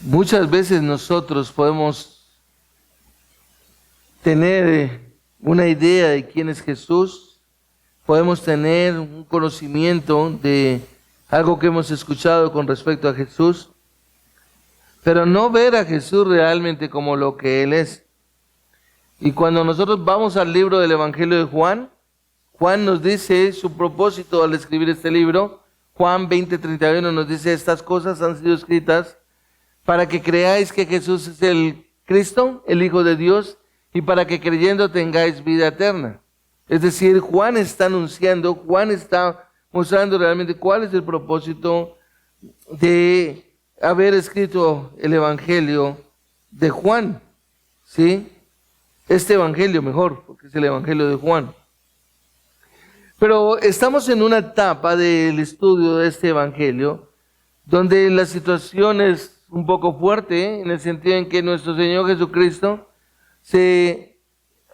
Muchas veces nosotros podemos tener una idea de quién es Jesús, podemos tener un conocimiento de algo que hemos escuchado con respecto a Jesús, pero no ver a Jesús realmente como lo que Él es. Y cuando nosotros vamos al libro del Evangelio de Juan, Juan nos dice su propósito al escribir este libro. Juan 20:31 nos dice: estas cosas han sido escritas para que creáis que Jesús es el Cristo, el Hijo de Dios, y para que creyendo tengáis vida eterna. Es decir, Juan está anunciando, Juan está mostrando realmente cuál es el propósito de haber escrito el Evangelio de Juan, ¿sí? Este Evangelio mejor, porque es el Evangelio de Juan. Pero estamos en una etapa del estudio de este Evangelio donde la situación es un poco fuerte, en el sentido en que nuestro Señor Jesucristo se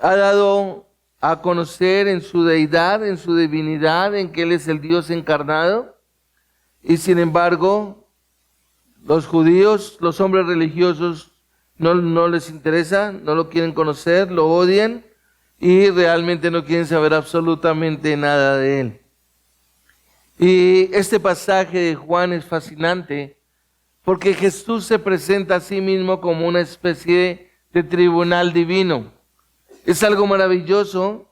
ha dado a conocer en su deidad, en su divinidad, en que Él es el Dios encarnado, y sin embargo los judíos, los hombres religiosos, no les interesa, no lo quieren conocer, lo odian y realmente no quieren saber absolutamente nada de Él. Y este pasaje de Juan es fascinante porque Jesús se presenta a sí mismo como una especie de tribunal divino. Es algo maravilloso.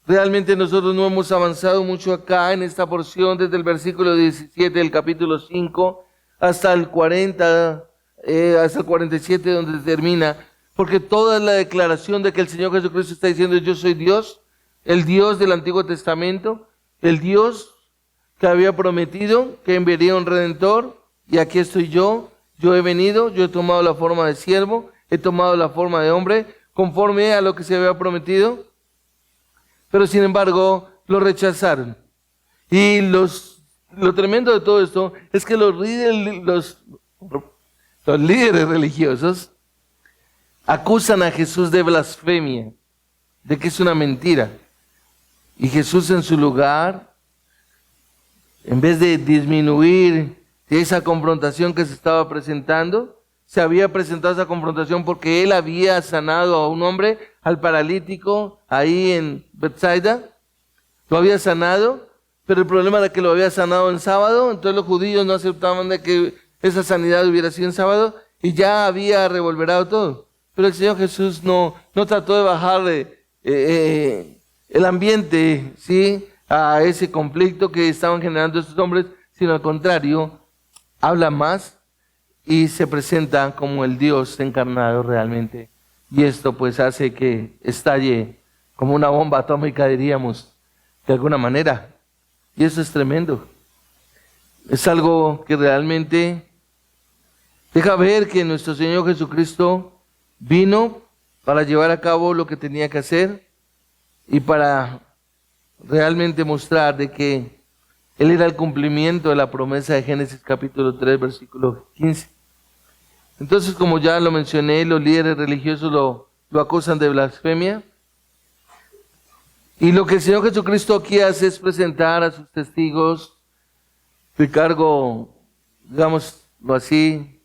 Realmente nosotros no hemos avanzado mucho acá en esta porción, desde el versículo 17 del capítulo 5 hasta el 40, hasta el 47 donde termina, porque toda la declaración de que el Señor Jesucristo está diciendo: yo soy Dios, el Dios del Antiguo Testamento, el Dios que había prometido que enviaría un Redentor, y aquí estoy yo he venido, yo he tomado la forma de siervo, he tomado la forma de hombre, conforme a lo que se había prometido, pero sin embargo lo rechazaron. Y lo tremendo de todo esto es que los líderes religiosos acusan a Jesús de blasfemia, de que es una mentira. Y Jesús, en su lugar, en vez de disminuir esa confrontación que se estaba presentando, se había presentado esa confrontación porque Él había sanado a un hombre, al paralítico, ahí en Bethsaida. Lo había sanado, pero el problema era que lo había sanado en sábado, entonces los judíos no aceptaban de que esa sanidad hubiera sido en sábado, y ya había revolverado todo. Pero el Señor Jesús no trató de bajarle el ambiente, ¿sí?, a ese conflicto que estaban generando estos hombres, sino al contrario, habla más y se presenta como el Dios encarnado realmente. Y esto pues hace que estalle como una bomba atómica, diríamos, de alguna manera. Y eso es tremendo. Es algo que realmente deja ver que nuestro Señor Jesucristo vino para llevar a cabo lo que tenía que hacer y para realmente mostrar de que Él era el cumplimiento de la promesa de Génesis capítulo 3, versículo 15. Entonces, como ya lo mencioné, los líderes religiosos lo acusan de blasfemia. Y lo que el Señor Jesucristo aquí hace es presentar a sus testigos de cargo, digámoslo así,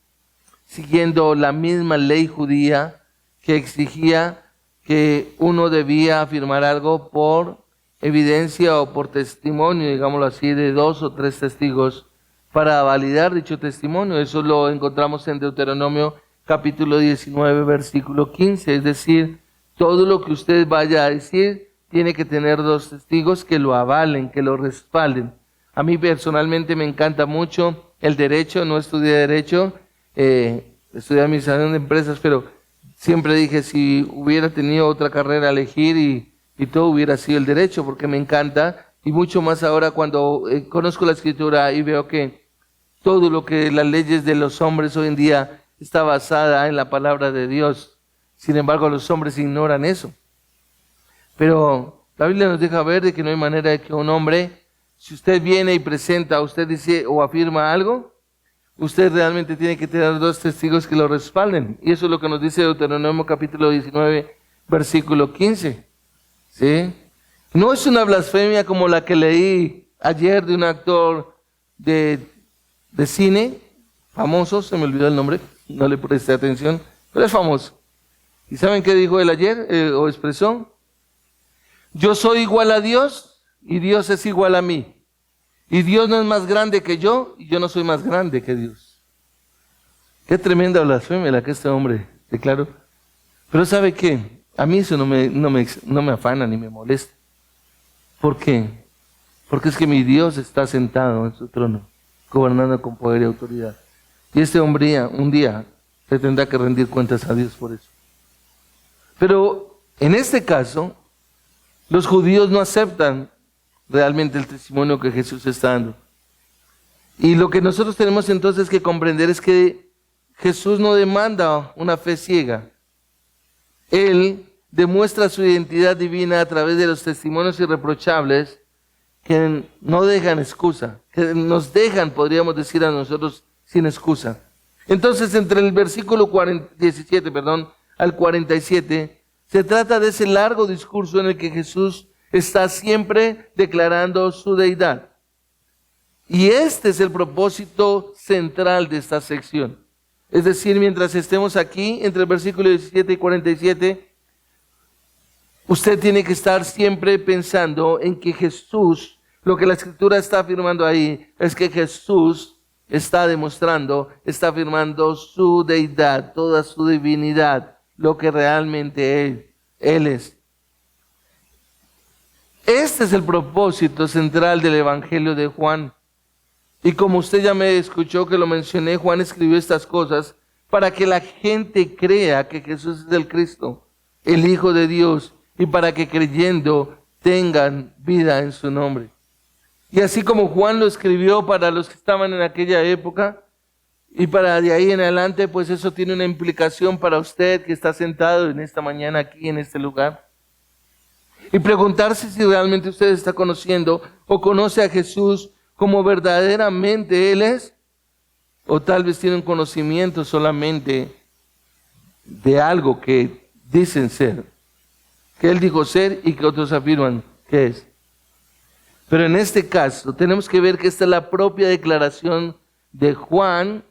siguiendo la misma ley judía que exigía que uno debía afirmar algo por evidencia o por testimonio, digámoslo así, de 2 o 3 testigos para validar dicho testimonio. Eso lo encontramos en Deuteronomio capítulo 19, versículo 15. Es decir, todo lo que usted vaya a decir tiene que tener 2 testigos que lo avalen, que lo respalden. A mí personalmente me encanta mucho el derecho. No estudié derecho, estudié administración de empresas, pero siempre dije, si hubiera tenido otra carrera a elegir y todo hubiera sido el derecho, porque me encanta, y mucho más ahora cuando conozco la Escritura y veo que todo lo que las leyes de los hombres hoy en día está basada en la palabra de Dios. Sin embargo, los hombres ignoran eso. Pero la Biblia nos deja ver de que no hay manera de que un hombre, si usted viene y presenta, usted dice o afirma algo, usted realmente tiene que tener 2 testigos que lo respalden. Y eso es lo que nos dice Deuteronomio capítulo 19, versículo 15. ¿Sí? No es una blasfemia como la que leí ayer de un actor de cine famoso, se me olvidó el nombre, no le presté atención, pero es famoso. ¿Y saben qué dijo él ayer o expresó? Yo soy igual a Dios y Dios es igual a mí. Y Dios no es más grande que yo y yo no soy más grande que Dios. Qué tremenda blasfemia la que este hombre declaró. Pero ¿sabe qué? A mí eso no me afana ni me molesta. ¿Por qué? Porque es que mi Dios está sentado en su trono, gobernando con poder y autoridad. Y este hombre un día se tendrá que rendir cuentas a Dios por eso. Pero en este caso, los judíos no aceptan realmente el testimonio que Jesús está dando. Y lo que nosotros tenemos entonces que comprender es que Jesús no demanda una fe ciega. Él demuestra su identidad divina a través de los testimonios irreprochables que no dejan excusa, que nos dejan, podríamos decir a nosotros, sin excusa. Entonces, entre el versículo 17, al 47, se trata de ese largo discurso en el que Jesús está siempre declarando su deidad. Y este es el propósito central de esta sección. Es decir, mientras estemos aquí, entre el versículo 17 y 47, usted tiene que estar siempre pensando en que Jesús, lo que la Escritura está afirmando ahí, es que Jesús está demostrando, está afirmando su deidad, toda su divinidad, lo que realmente Él es. Este es el propósito central del Evangelio de Juan. Y como usted ya me escuchó que lo mencioné, Juan escribió estas cosas para que la gente crea que Jesús es el Cristo, el Hijo de Dios, y para que creyendo tengan vida en su nombre. Y así como Juan lo escribió para los que estaban en aquella época, y para de ahí en adelante, pues eso tiene una implicación para usted que está sentado en esta mañana aquí en este lugar. Y preguntarse si realmente usted está conociendo o conoce a Jesús como verdaderamente Él es, o tal vez tiene un conocimiento solamente de algo que dicen ser, que Él dijo ser y que otros afirman que es. Pero en este caso tenemos que ver que esta es la propia declaración de Juan,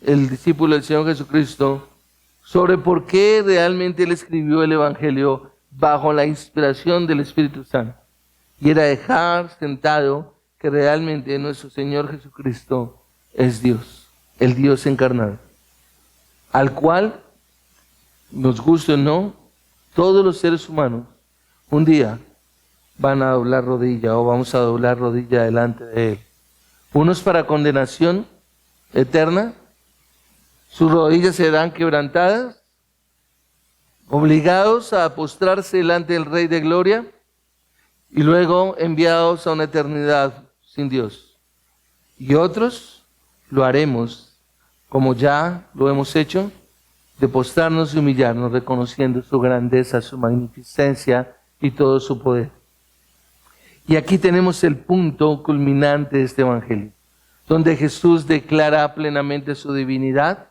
el discípulo del Señor Jesucristo, sobre por qué realmente Él escribió el Evangelio bajo la inspiración del Espíritu Santo. Y era dejar sentado que realmente nuestro Señor Jesucristo es Dios, el Dios encarnado, al cual, nos guste o no, todos los seres humanos un día van a doblar rodilla o vamos a doblar rodilla delante de Él. Unos para condenación eterna, sus rodillas serán quebrantadas, obligados a postrarse delante del Rey de Gloria, y luego enviados a una eternidad sin Dios. Y otros lo haremos, como ya lo hemos hecho, de postrarnos y humillarnos, reconociendo su grandeza, su magnificencia y todo su poder. Y aquí tenemos el punto culminante de este Evangelio, donde Jesús declara plenamente su divinidad.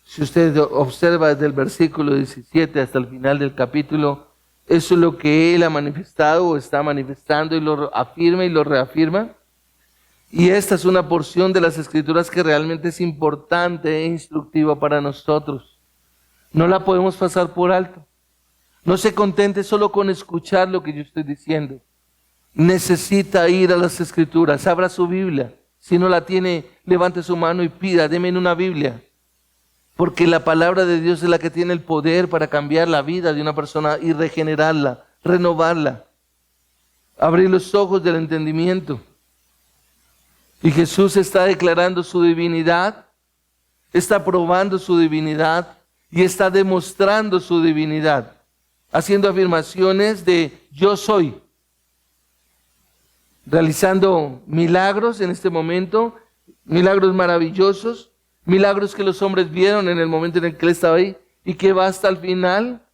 Si usted observa desde el versículo 17 hasta el final del capítulo, eso es lo que Él ha manifestado o está manifestando y lo afirma y lo reafirma. Y esta es una porción de las Escrituras que realmente es importante e instructiva para nosotros. No la podemos pasar por alto. No se contente solo con escuchar lo que yo estoy diciendo. Necesita ir a las Escrituras, abra su Biblia. Si no la tiene, levante su mano y pida, deme una Biblia. Porque la palabra de Dios es la que tiene el poder para cambiar la vida de una persona y regenerarla, renovarla, abrir los ojos del entendimiento. Y Jesús está declarando su divinidad, está probando su divinidad y está demostrando su divinidad, haciendo afirmaciones de yo soy, realizando milagros en este momento, milagros maravillosos, milagros que los hombres vieron en el momento en el que Él estaba ahí y que va hasta el final.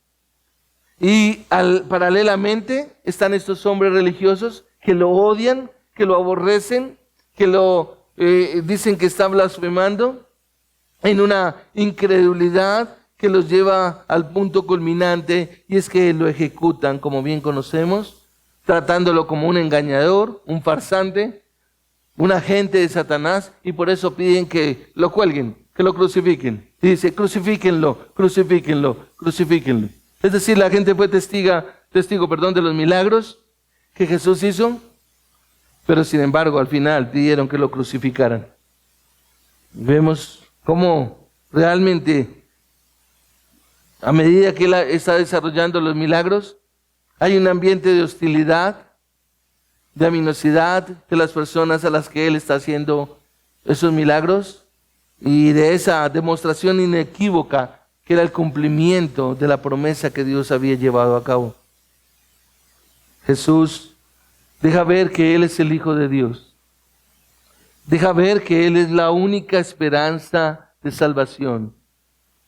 Y paralelamente están estos hombres religiosos que lo odian, que lo aborrecen, que dicen que está blasfemando en una incredulidad que los lleva al punto culminante, y es que lo ejecutan, como bien conocemos, tratándolo como un engañador, un farsante, un agente de Satanás, y por eso piden que lo cuelguen, que lo crucifiquen. Y dice, crucifíquenlo, crucifíquenlo, crucifíquenlo. Es decir, la gente fue testigo, de los milagros que Jesús hizo, pero sin embargo al final pidieron que lo crucificaran. Vemos cómo realmente a medida que Él está desarrollando los milagros, hay un ambiente de hostilidad, de aminosidad de las personas a las que Él está haciendo esos milagros, y de esa demostración inequívoca que era el cumplimiento de la promesa que Dios había llevado a cabo. Jesús deja ver que Él es el Hijo de Dios. Deja ver que Él es la única esperanza de salvación.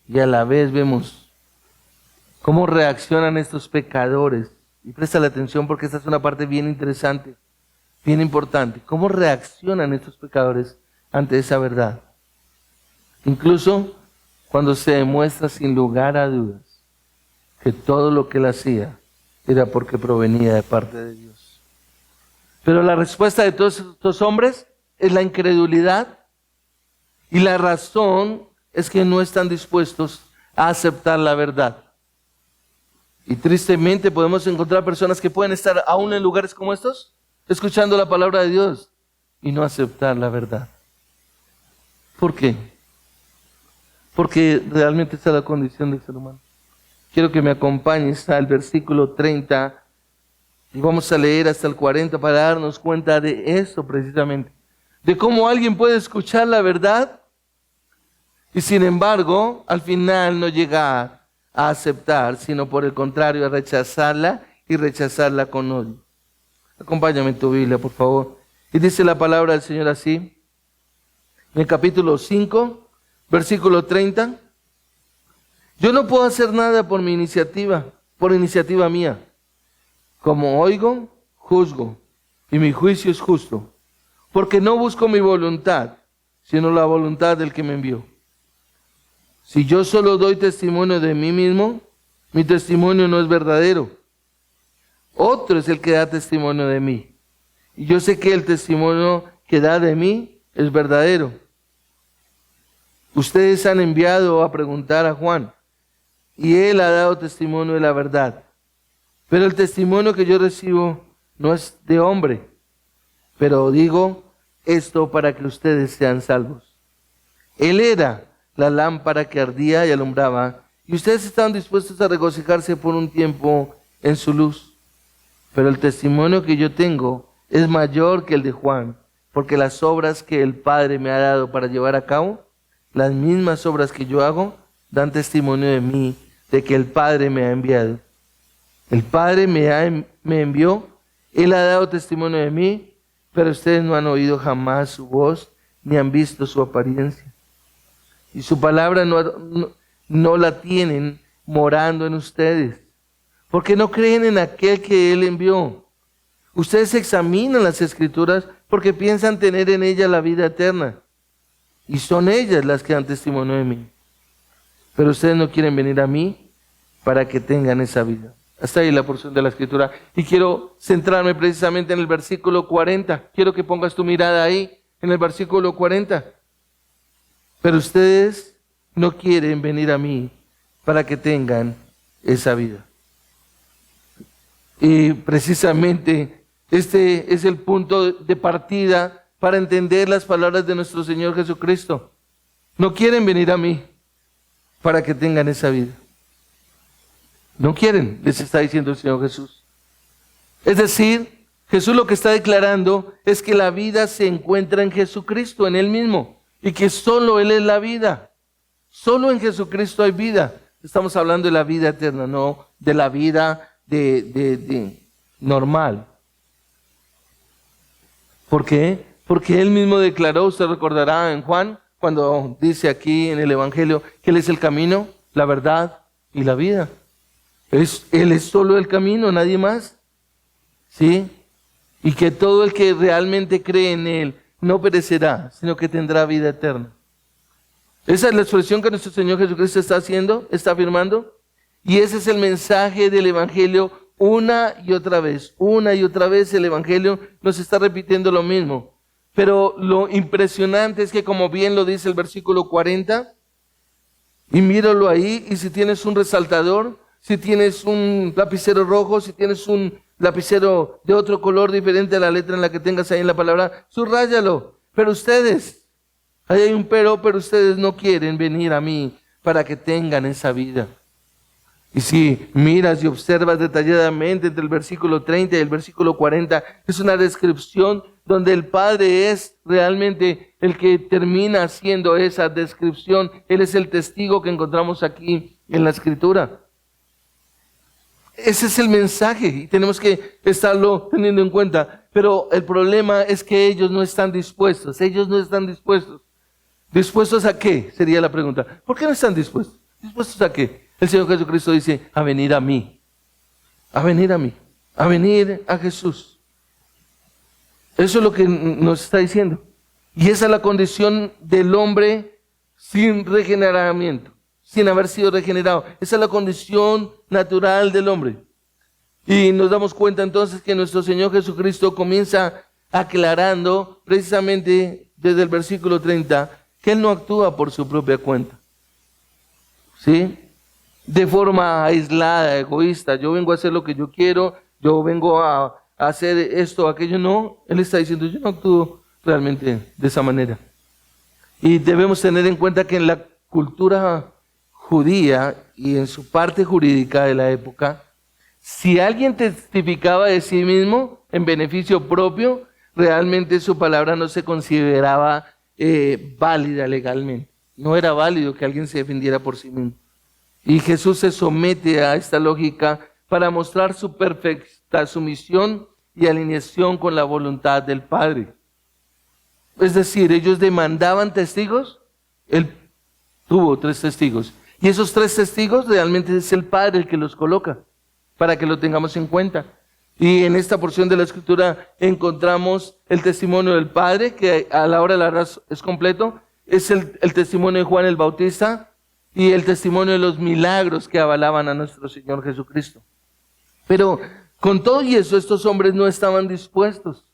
Y a la vez vemos cómo reaccionan estos pecadores. Y préstale atención porque esta es una parte bien interesante, bien importante. ¿Cómo reaccionan estos pecadores ante esa verdad? Incluso cuando se demuestra sin lugar a dudas que todo lo que Él hacía era porque provenía de parte de Dios. Pero la respuesta de todos estos hombres es la incredulidad, y la razón es que no están dispuestos a aceptar la verdad. Y tristemente podemos encontrar personas que pueden estar aún en lugares como estos, escuchando la palabra de Dios y no aceptar la verdad. ¿Por qué? Porque realmente esta es la condición del ser humano. Quiero que me acompañes al versículo 30 y vamos a leer hasta el 40 para darnos cuenta de eso precisamente. De cómo alguien puede escuchar la verdad y sin embargo al final no llegar a aceptar, sino por el contrario a rechazarla, y rechazarla con odio. Acompáñame en tu Biblia, por favor. Y dice la palabra del Señor así, en el capítulo 5, versículo 30. Yo no puedo hacer nada por iniciativa mía. Como oigo, juzgo, y mi juicio es justo, porque no busco mi voluntad, sino la voluntad del que me envió. Si yo solo doy testimonio de mí mismo, mi testimonio no es verdadero. Otro es el que da testimonio de mí. Y yo sé que el testimonio que da de mí es verdadero. Ustedes han enviado a preguntar a Juan, y él ha dado testimonio de la verdad. Pero el testimonio que yo recibo no es de hombre. Pero digo esto para que ustedes sean salvos. Él era la lámpara que ardía y alumbraba, y ustedes estaban dispuestos a regocijarse por un tiempo en su luz. Pero el testimonio que yo tengo es mayor que el de Juan, porque las obras que el Padre me ha dado para llevar a cabo, las mismas obras que yo hago, dan testimonio de mí, de que el Padre me ha enviado. El Padre me envió, Él ha dado testimonio de mí, pero ustedes no han oído jamás su voz, ni han visto su apariencia. Y su palabra no la tienen morando en ustedes, porque no creen en aquel que Él envió. Ustedes examinan las Escrituras porque piensan tener en ellas la vida eterna, y son ellas las que dan testimonio de mí. Pero ustedes no quieren venir a mí para que tengan esa vida. Hasta ahí la porción de la Escritura. Y quiero centrarme precisamente en el versículo 40. Quiero que pongas tu mirada ahí, en el versículo 40. Pero ustedes no quieren venir a mí para que tengan esa vida. Y precisamente este es el punto de partida para entender las palabras de nuestro Señor Jesucristo. No quieren venir a mí para que tengan esa vida. No quieren, les está diciendo el Señor Jesús. Es decir, Jesús lo que está declarando es que la vida se encuentra en Jesucristo, en Él mismo, y que solo Él es la vida. Solo en Jesucristo hay vida. Estamos hablando de la vida eterna, no de la vida normal. ¿Por qué? Porque Él mismo declaró, usted recordará en Juan, cuando dice aquí en el Evangelio que Él es el camino, la verdad y la vida. Él es solo el camino, nadie más. ¿Sí? Y que todo el que realmente cree en Él no perecerá, sino que tendrá vida eterna. Esa es la expresión que nuestro Señor Jesucristo está haciendo, está afirmando. Y ese es el mensaje del Evangelio una y otra vez el Evangelio nos está repitiendo lo mismo. Pero lo impresionante es que, como bien lo dice el versículo 40, y míralo ahí, y si tienes un resaltador, si tienes un lapicero rojo, si tienes un lapicero de otro color diferente a la letra en la que tengas ahí en la palabra, subráyalo. Pero ustedes, ahí hay un pero ustedes no quieren venir a mí para que tengan esa vida. Y si miras y observas detalladamente entre el versículo 30 y el versículo 40, es una descripción donde el Padre es realmente el que termina haciendo esa descripción. Él es el testigo que encontramos aquí en la Escritura. Ese es el mensaje y tenemos que estarlo teniendo en cuenta. Pero el problema es que ellos no están dispuestos. Ellos no están dispuestos. ¿Dispuestos a qué? Sería la pregunta. ¿Por qué no están dispuestos? ¿Dispuestos a qué? El Señor Jesucristo dice, a venir a mí, a venir a mí, a venir a Jesús. Eso es lo que nos está diciendo. Y esa es la condición del hombre sin regeneramiento, sin haber sido regenerado. Esa es la condición natural del hombre. Y nos damos cuenta entonces que nuestro Señor Jesucristo comienza aclarando precisamente desde el versículo 30 que Él no actúa por su propia cuenta. ¿Sí? De forma aislada, egoísta. Yo vengo a hacer lo que yo quiero, yo vengo a hacer esto o aquello. No, Él está diciendo, yo no actúo realmente de esa manera. Y debemos tener en cuenta que en la cultura judía y en su parte jurídica de la época, si alguien testificaba de sí mismo en beneficio propio, realmente su palabra no se consideraba válida legalmente. No era válido que alguien se defendiera por sí mismo. Y Jesús se somete a esta lógica para mostrar su perfecta sumisión y alineación con la voluntad del Padre. Es decir, ellos demandaban testigos, Él tuvo 3 testigos. Y esos 3 testigos realmente es el Padre el que los coloca, para que lo tengamos en cuenta. Y en esta porción de la Escritura encontramos el testimonio del Padre, que a la hora de la verdad es completo. Es el testimonio de Juan el Bautista, y el testimonio de los milagros que avalaban a nuestro Señor Jesucristo. Pero con todo y eso, estos hombres no estaban dispuestos.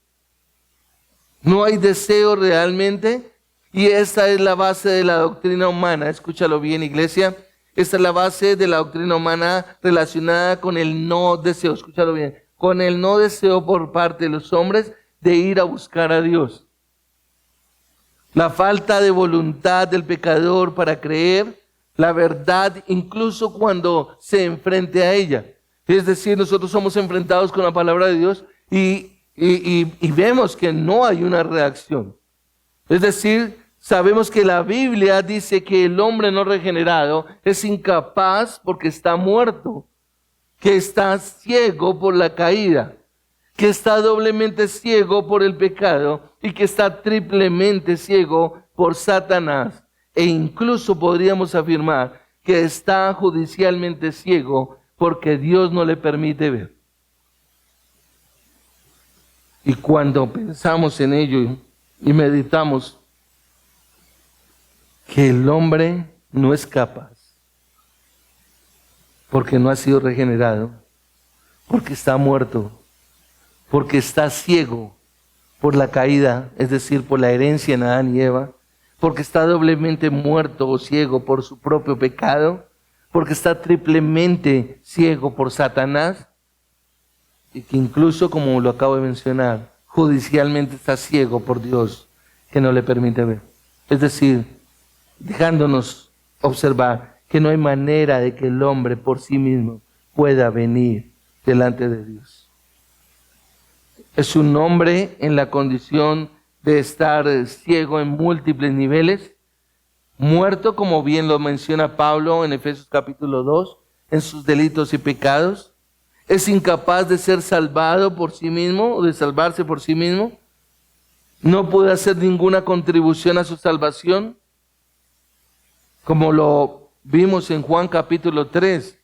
No hay deseo realmente, y esta es la base de la doctrina humana. Escúchalo bien, iglesia. Esta es la base de la doctrina humana relacionada con el no deseo. Escúchalo bien. Con el no deseo por parte de los hombres de ir a buscar a Dios. La falta de voluntad del pecador para creer la verdad incluso cuando se enfrente a ella. Es decir, nosotros somos enfrentados con la palabra de Dios y vemos que no hay una reacción. Es decir, sabemos que la Biblia dice que el hombre no regenerado es incapaz porque está muerto, que está ciego por la caída, que está doblemente ciego por el pecado y que está triplemente ciego por Satanás. E incluso podríamos afirmar que está judicialmente ciego porque Dios no le permite ver. Y cuando pensamos en ello y meditamos que el hombre no es capaz, porque no ha sido regenerado, porque está muerto, porque está ciego por la caída, es decir, por la herencia en Adán y Eva, porque está doblemente muerto o ciego por su propio pecado, porque está triplemente ciego por Satanás, y que incluso, como lo acabo de mencionar, judicialmente está ciego por Dios, que no le permite ver. Es decir, dejándonos observar que no hay manera de que el hombre por sí mismo pueda venir delante de Dios. Es un hombre en la condición de estar ciego en múltiples niveles, muerto, como bien lo menciona Pablo en Efesios capítulo 2, en sus delitos y pecados. Es incapaz de ser salvado por sí mismo, o de salvarse por sí mismo. No puede hacer ninguna contribución a su salvación, como lo vimos en Juan capítulo 3,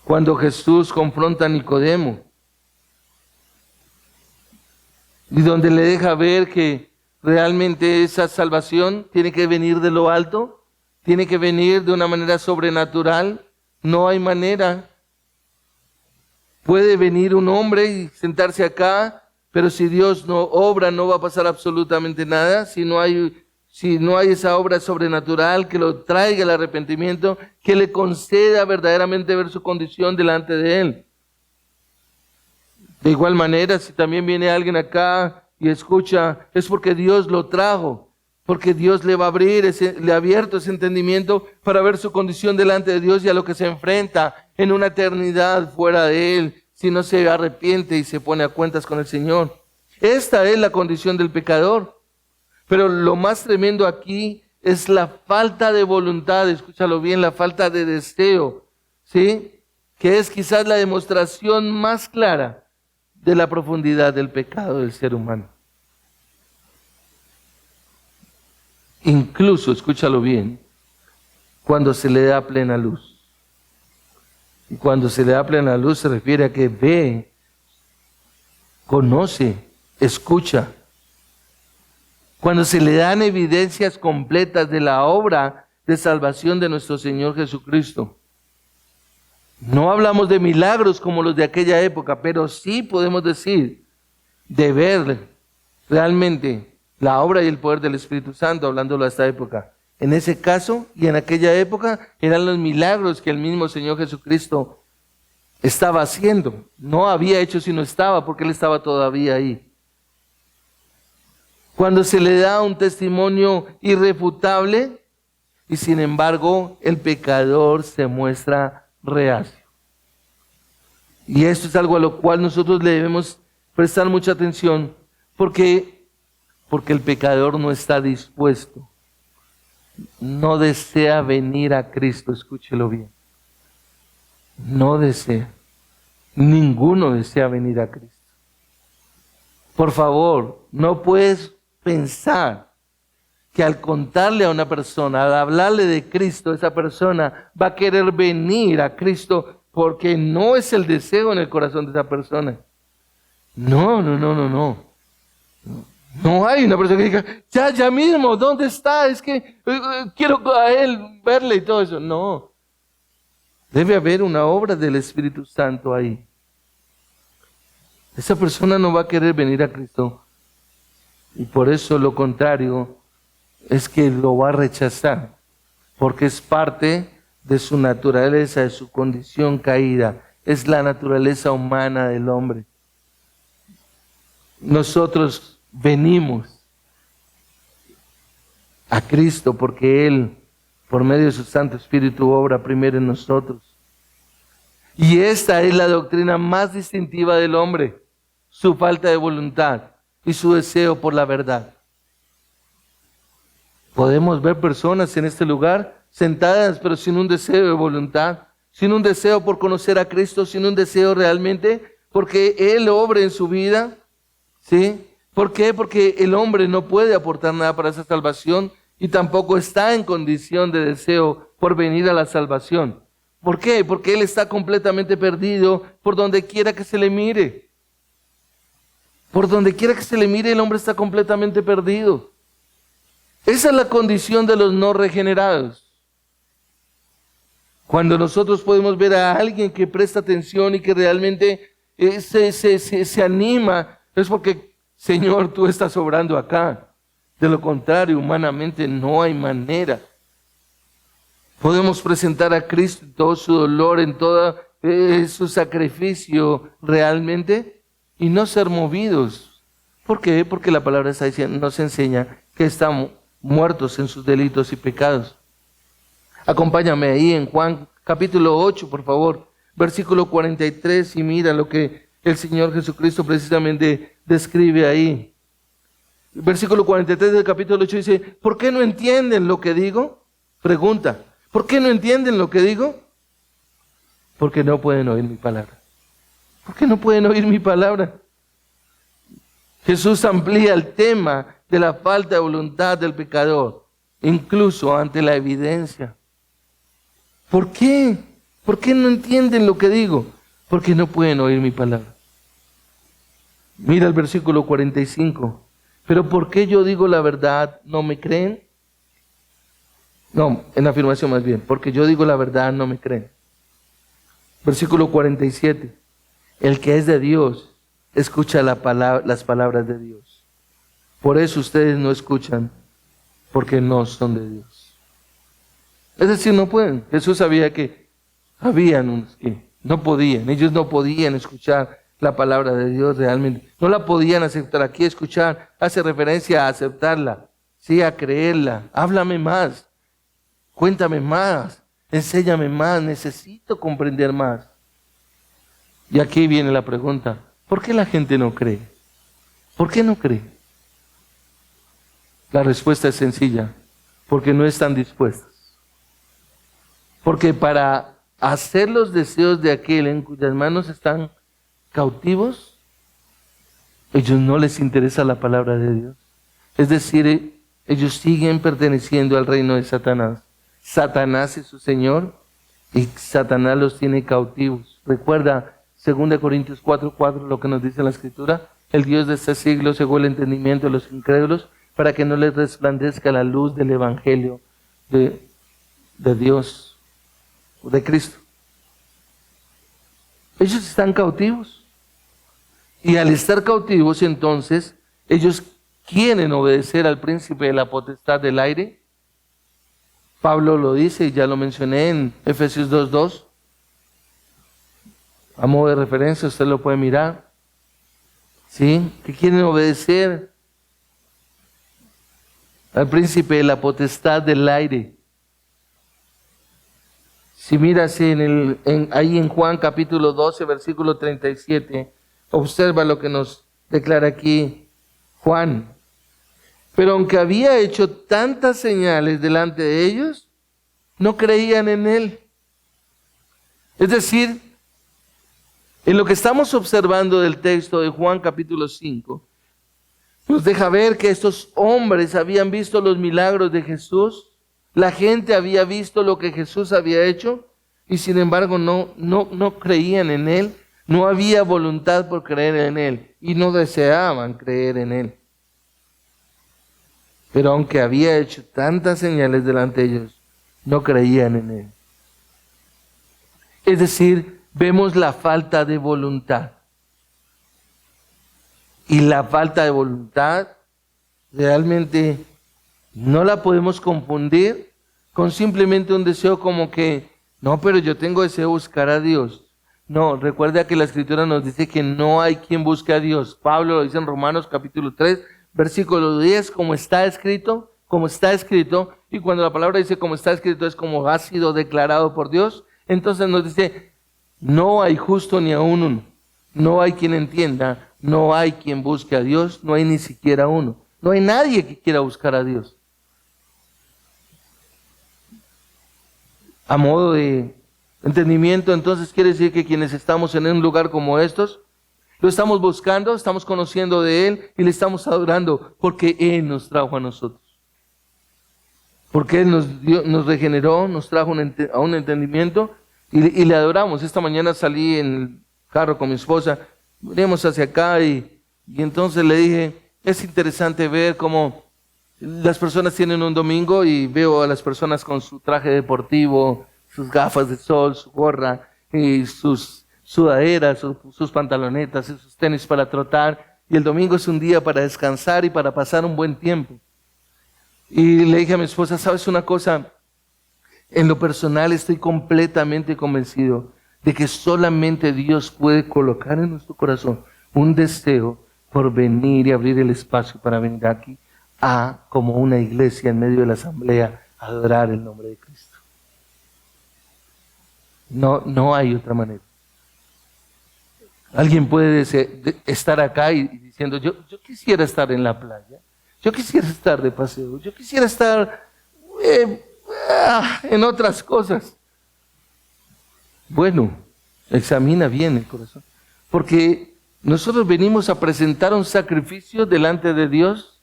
cuando Jesús confronta a Nicodemo, y donde le deja ver que realmente esa salvación tiene que venir de lo alto, tiene que venir de una manera sobrenatural. No hay manera. Puede venir un hombre y sentarse acá pero si Dios no obra, no va a pasar absolutamente nada. Si no hay esa obra sobrenatural que lo traiga el arrepentimiento, que le conceda verdaderamente ver su condición delante de Él. De igual manera, si también viene alguien acá y escucha, es porque Dios lo trajo, porque Dios le va a abrir, le ha abierto ese entendimiento para ver su condición delante de Dios y a lo que se enfrenta en una eternidad fuera de Él, si no se arrepiente y se pone a cuentas con el Señor. Esta es la condición del pecador. Pero lo más tremendo aquí es la falta de voluntad, escúchalo bien, la falta de deseo, ¿sí? Que es quizás la demostración más clara de la profundidad del pecado del ser humano. Incluso, escúchalo bien, cuando se le da plena luz. Y cuando se le da plena luz se refiere a que ve, conoce, escucha. Cuando se le dan evidencias completas de la obra de salvación de nuestro Señor Jesucristo. No hablamos de milagros como los de aquella época, pero sí podemos decir de ver realmente la obra y el poder del Espíritu Santo, hablándolo a esta época. En ese caso y en aquella época eran los milagros que el mismo Señor Jesucristo estaba haciendo. No había hecho sino estaba, porque Él estaba todavía ahí. Cuando se le da un testimonio irrefutable y sin embargo el pecador se muestra reacio. Y esto es algo a lo cual nosotros le debemos prestar mucha atención porque el pecador no está dispuesto, no desea venir a Cristo, escúchelo bien. No desea, ninguno desea venir a Cristo. Por favor, no puedes pensar que al contarle a una persona, al hablarle de Cristo, esa persona va a querer venir a Cristo porque no es el deseo en el corazón de esa persona. No. No hay una persona que diga, ya mismo, ¿dónde está? Es que quiero a Él verle y todo eso. No. Debe haber una obra del Espíritu Santo ahí. Esa persona no va a querer venir a Cristo. Y por eso lo contrario es que lo va a rechazar, porque es parte de su naturaleza, de su condición caída. Es la naturaleza humana del hombre. Nosotros venimos a Cristo porque Él, por medio de su Santo Espíritu, obra primero en nosotros. Y esta es la doctrina más distintiva del hombre, su falta de voluntad y su deseo por la verdad. Podemos ver personas en este lugar sentadas, pero sin un deseo de voluntad, sin un deseo por conocer a Cristo, sin un deseo realmente porque Él obre en su vida. ¿Sí? ¿Por qué? Porque el hombre no puede aportar nada para esa salvación y tampoco está en condición de deseo por venir a la salvación. ¿Por qué? Porque él está completamente perdido por donde quiera que se le mire. Por donde quiera que se le mire, el hombre está completamente perdido. Esa es la condición de los no regenerados. Cuando nosotros podemos ver a alguien que presta atención y que realmente se anima, es porque, Señor, tú estás obrando acá. De lo contrario, humanamente no hay manera. Podemos presentar a Cristo en todo su dolor, en todo su sacrificio realmente, y no ser movidos. ¿Por qué? Porque la palabra está diciendo, nos enseña que estamos muertos en sus delitos y pecados. Acompáñame ahí en Juan capítulo 8, por favor, versículo 43, y mira lo que el Señor Jesucristo precisamente describe ahí. Versículo 43 del capítulo 8 dice, ¿por qué no entienden lo que digo? Pregunta, ¿por qué no entienden lo que digo? Porque no pueden oír mi palabra. ¿Por qué no pueden oír mi palabra? Jesús amplía el tema de la falta de voluntad del pecador, incluso ante la evidencia. ¿Por qué? ¿Por qué no entienden lo que digo? Porque no pueden oír mi palabra. Mira el versículo 45. ¿Pero por qué yo digo la verdad, no me creen? No, en la afirmación más bien. Porque yo digo la verdad, no me creen. Versículo 47. El que es de Dios, escucha las palabras de Dios. Por eso ustedes no escuchan, porque no son de Dios. Es decir, no pueden. Jesús sabía que habían unos que no podían. Ellos no podían escuchar la palabra de Dios realmente. No la podían aceptar. Aquí escuchar hace referencia a aceptarla, sí, a creerla. Háblame más, cuéntame más, enséñame más, necesito comprender más. Y aquí viene la pregunta, ¿por qué la gente no cree? ¿Por qué no cree? La respuesta es sencilla, porque no están dispuestos. Porque para hacer los deseos de aquel en cuyas manos están cautivos, ellos no les interesa la palabra de Dios. Es decir, ellos siguen perteneciendo al reino de Satanás. Satanás es su señor y Satanás los tiene cautivos. Recuerda 2 Corintios 4:4 lo que nos dice la Escritura. El Dios de este siglo cegó el entendimiento de los incrédulos para que no les resplandezca la luz del Evangelio de Dios, de Cristo. Ellos están cautivos. Y al estar cautivos, entonces, ellos quieren obedecer al príncipe de la potestad del aire. Pablo lo dice, y ya lo mencioné en Efesios 2:2. A modo de referencia, usted lo puede mirar. ¿Sí? Que quieren obedecer al príncipe de la potestad del aire. Si miras ahí en Juan capítulo 12, versículo 37, observa lo que nos declara aquí Juan. Pero aunque había hecho tantas señales delante de ellos, no creían en él. Es decir, en lo que estamos observando del texto de Juan capítulo 5, nos deja ver que estos hombres habían visto los milagros de Jesús. La gente había visto lo que Jesús había hecho y sin embargo no creían en él. No había voluntad por creer en él y no deseaban creer en él. Pero aunque había hecho tantas señales delante de ellos, no creían en él. Es decir, vemos la falta de voluntad. Y la falta de voluntad realmente no la podemos confundir con simplemente un deseo como que, no, pero yo tengo deseo de buscar a Dios. No, recuerda que la Escritura nos dice que no hay quien busque a Dios. Pablo lo dice en Romanos capítulo 3, versículo 10, como está escrito, y cuando la palabra dice como está escrito es como ha sido declarado por Dios, entonces nos dice, no hay justo ni aún uno, no hay quien entienda, no hay quien busque a Dios, no hay ni siquiera uno, no hay nadie que quiera buscar a Dios. A modo de entendimiento, entonces quiere decir que quienes estamos en un lugar como estos, lo estamos buscando, estamos conociendo de Él y le estamos adorando porque Él nos trajo a nosotros. Porque Él nos regeneró, nos trajo a un entendimiento y le adoramos. Esta mañana salí en el carro con mi esposa, venimos hacia acá y entonces le dije, es interesante ver cómo las personas tienen un domingo y veo a las personas con su traje deportivo, sus gafas de sol, su gorra y sus sudaderas, sus pantalonetas y sus tenis para trotar. Y el domingo es un día para descansar y para pasar un buen tiempo. Y le dije a mi esposa, ¿sabes una cosa? En lo personal estoy completamente convencido de que solamente Dios puede colocar en nuestro corazón un deseo por venir y abrir el espacio para venir aquí como una iglesia en medio de la asamblea a adorar el nombre de Cristo. No hay otra manera. Alguien puede estar acá y diciendo, yo quisiera estar en la playa, yo quisiera estar de paseo, yo quisiera estar en otras cosas. Bueno, examina bien el corazón, porque nosotros venimos a presentar un sacrificio delante de Dios,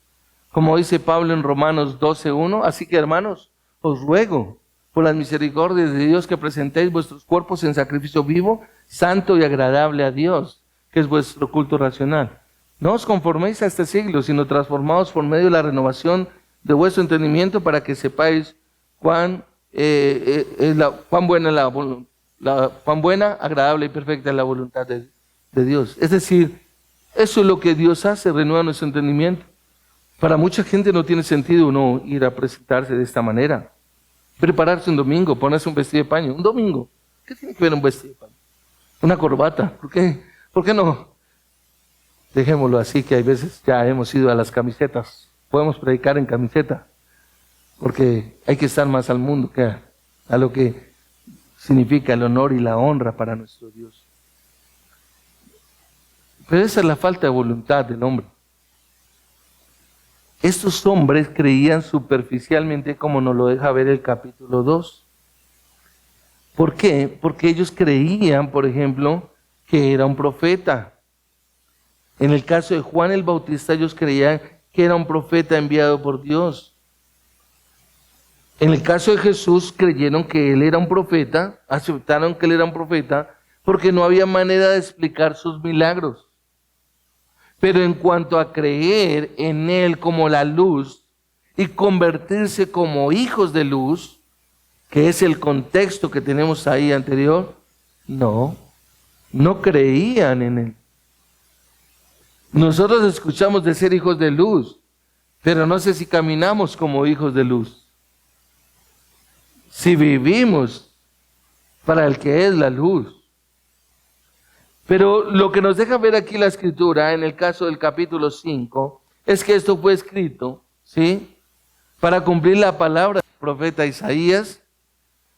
como dice Pablo en Romanos 12:1, así que hermanos, os ruego por las misericordias de Dios que presentéis vuestros cuerpos en sacrificio vivo, santo y agradable a Dios, que es vuestro culto racional. No os conforméis a este siglo, sino transformaos por medio de la renovación de vuestro entendimiento para que sepáis cuán buena, agradable y perfecta es la voluntad de Dios. Es decir, Eso es lo que Dios hace, renueva nuestro entendimiento. Para mucha gente no tiene sentido uno ir a presentarse de esta manera. Prepararse un domingo, ponerse un vestido de paño. Un domingo. ¿Qué tiene que ver un vestido de paño? Una corbata. ¿Por qué? ¿Por qué no? Dejémoslo así, que hay veces ya hemos ido a las camisetas. Podemos predicar en camiseta. Porque hay que estar más al mundo que a lo que significa el honor y la honra para nuestro Dios. Pero esa es la falta de voluntad del hombre. Estos hombres creían superficialmente, como nos lo deja ver el capítulo 2. ¿Por qué? Porque ellos creían, por ejemplo, que era un profeta. En el caso de Juan el Bautista, ellos creían que era un profeta enviado por Dios. En el caso de Jesús, creyeron que él era un profeta, aceptaron que él era un profeta, porque no había manera de explicar sus milagros. Pero en cuanto a creer en él como la luz y convertirse como hijos de luz, que es el contexto que tenemos ahí anterior, no creían en él. Nosotros escuchamos de ser hijos de luz, pero no sé si caminamos como hijos de luz. Si vivimos para el que es la luz. Pero lo que nos deja ver aquí la Escritura, en el caso del capítulo 5, es que esto fue escrito, ¿sí?, para cumplir la palabra del profeta Isaías,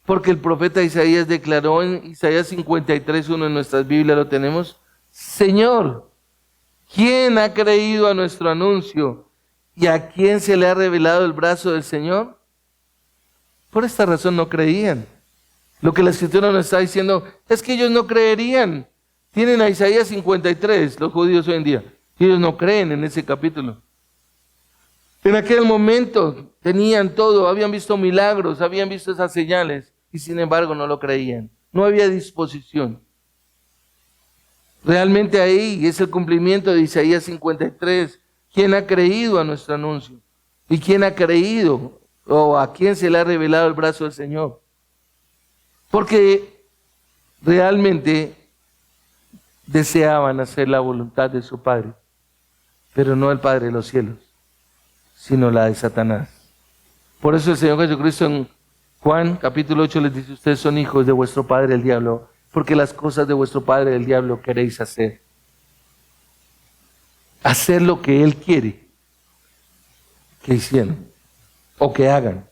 porque el profeta Isaías declaró en Isaías 53:1, en nuestras Biblias lo tenemos: Señor, ¿quién ha creído a nuestro anuncio y a quién se le ha revelado el brazo del Señor? Por esta razón no creían. Lo que la Escritura nos está diciendo es que ellos no creerían. Tienen a Isaías 53, los judíos hoy en día, y ellos no creen en ese capítulo. En aquel momento tenían todo, habían visto milagros, habían visto esas señales, y sin embargo no lo creían. No había disposición. Realmente ahí es el cumplimiento de Isaías 53. ¿Quién ha creído a nuestro anuncio? ¿Y quién ha creído o a quién se le ha revelado el brazo del Señor? Porque realmente deseaban hacer la voluntad de su Padre, pero no el Padre de los cielos, sino la de Satanás. Por eso el Señor Jesucristo en Juan capítulo 8 les dice: ustedes son hijos de vuestro padre el diablo, porque las cosas de vuestro padre el diablo queréis hacer. Hacer lo que él quiere que hicieran o que hagan.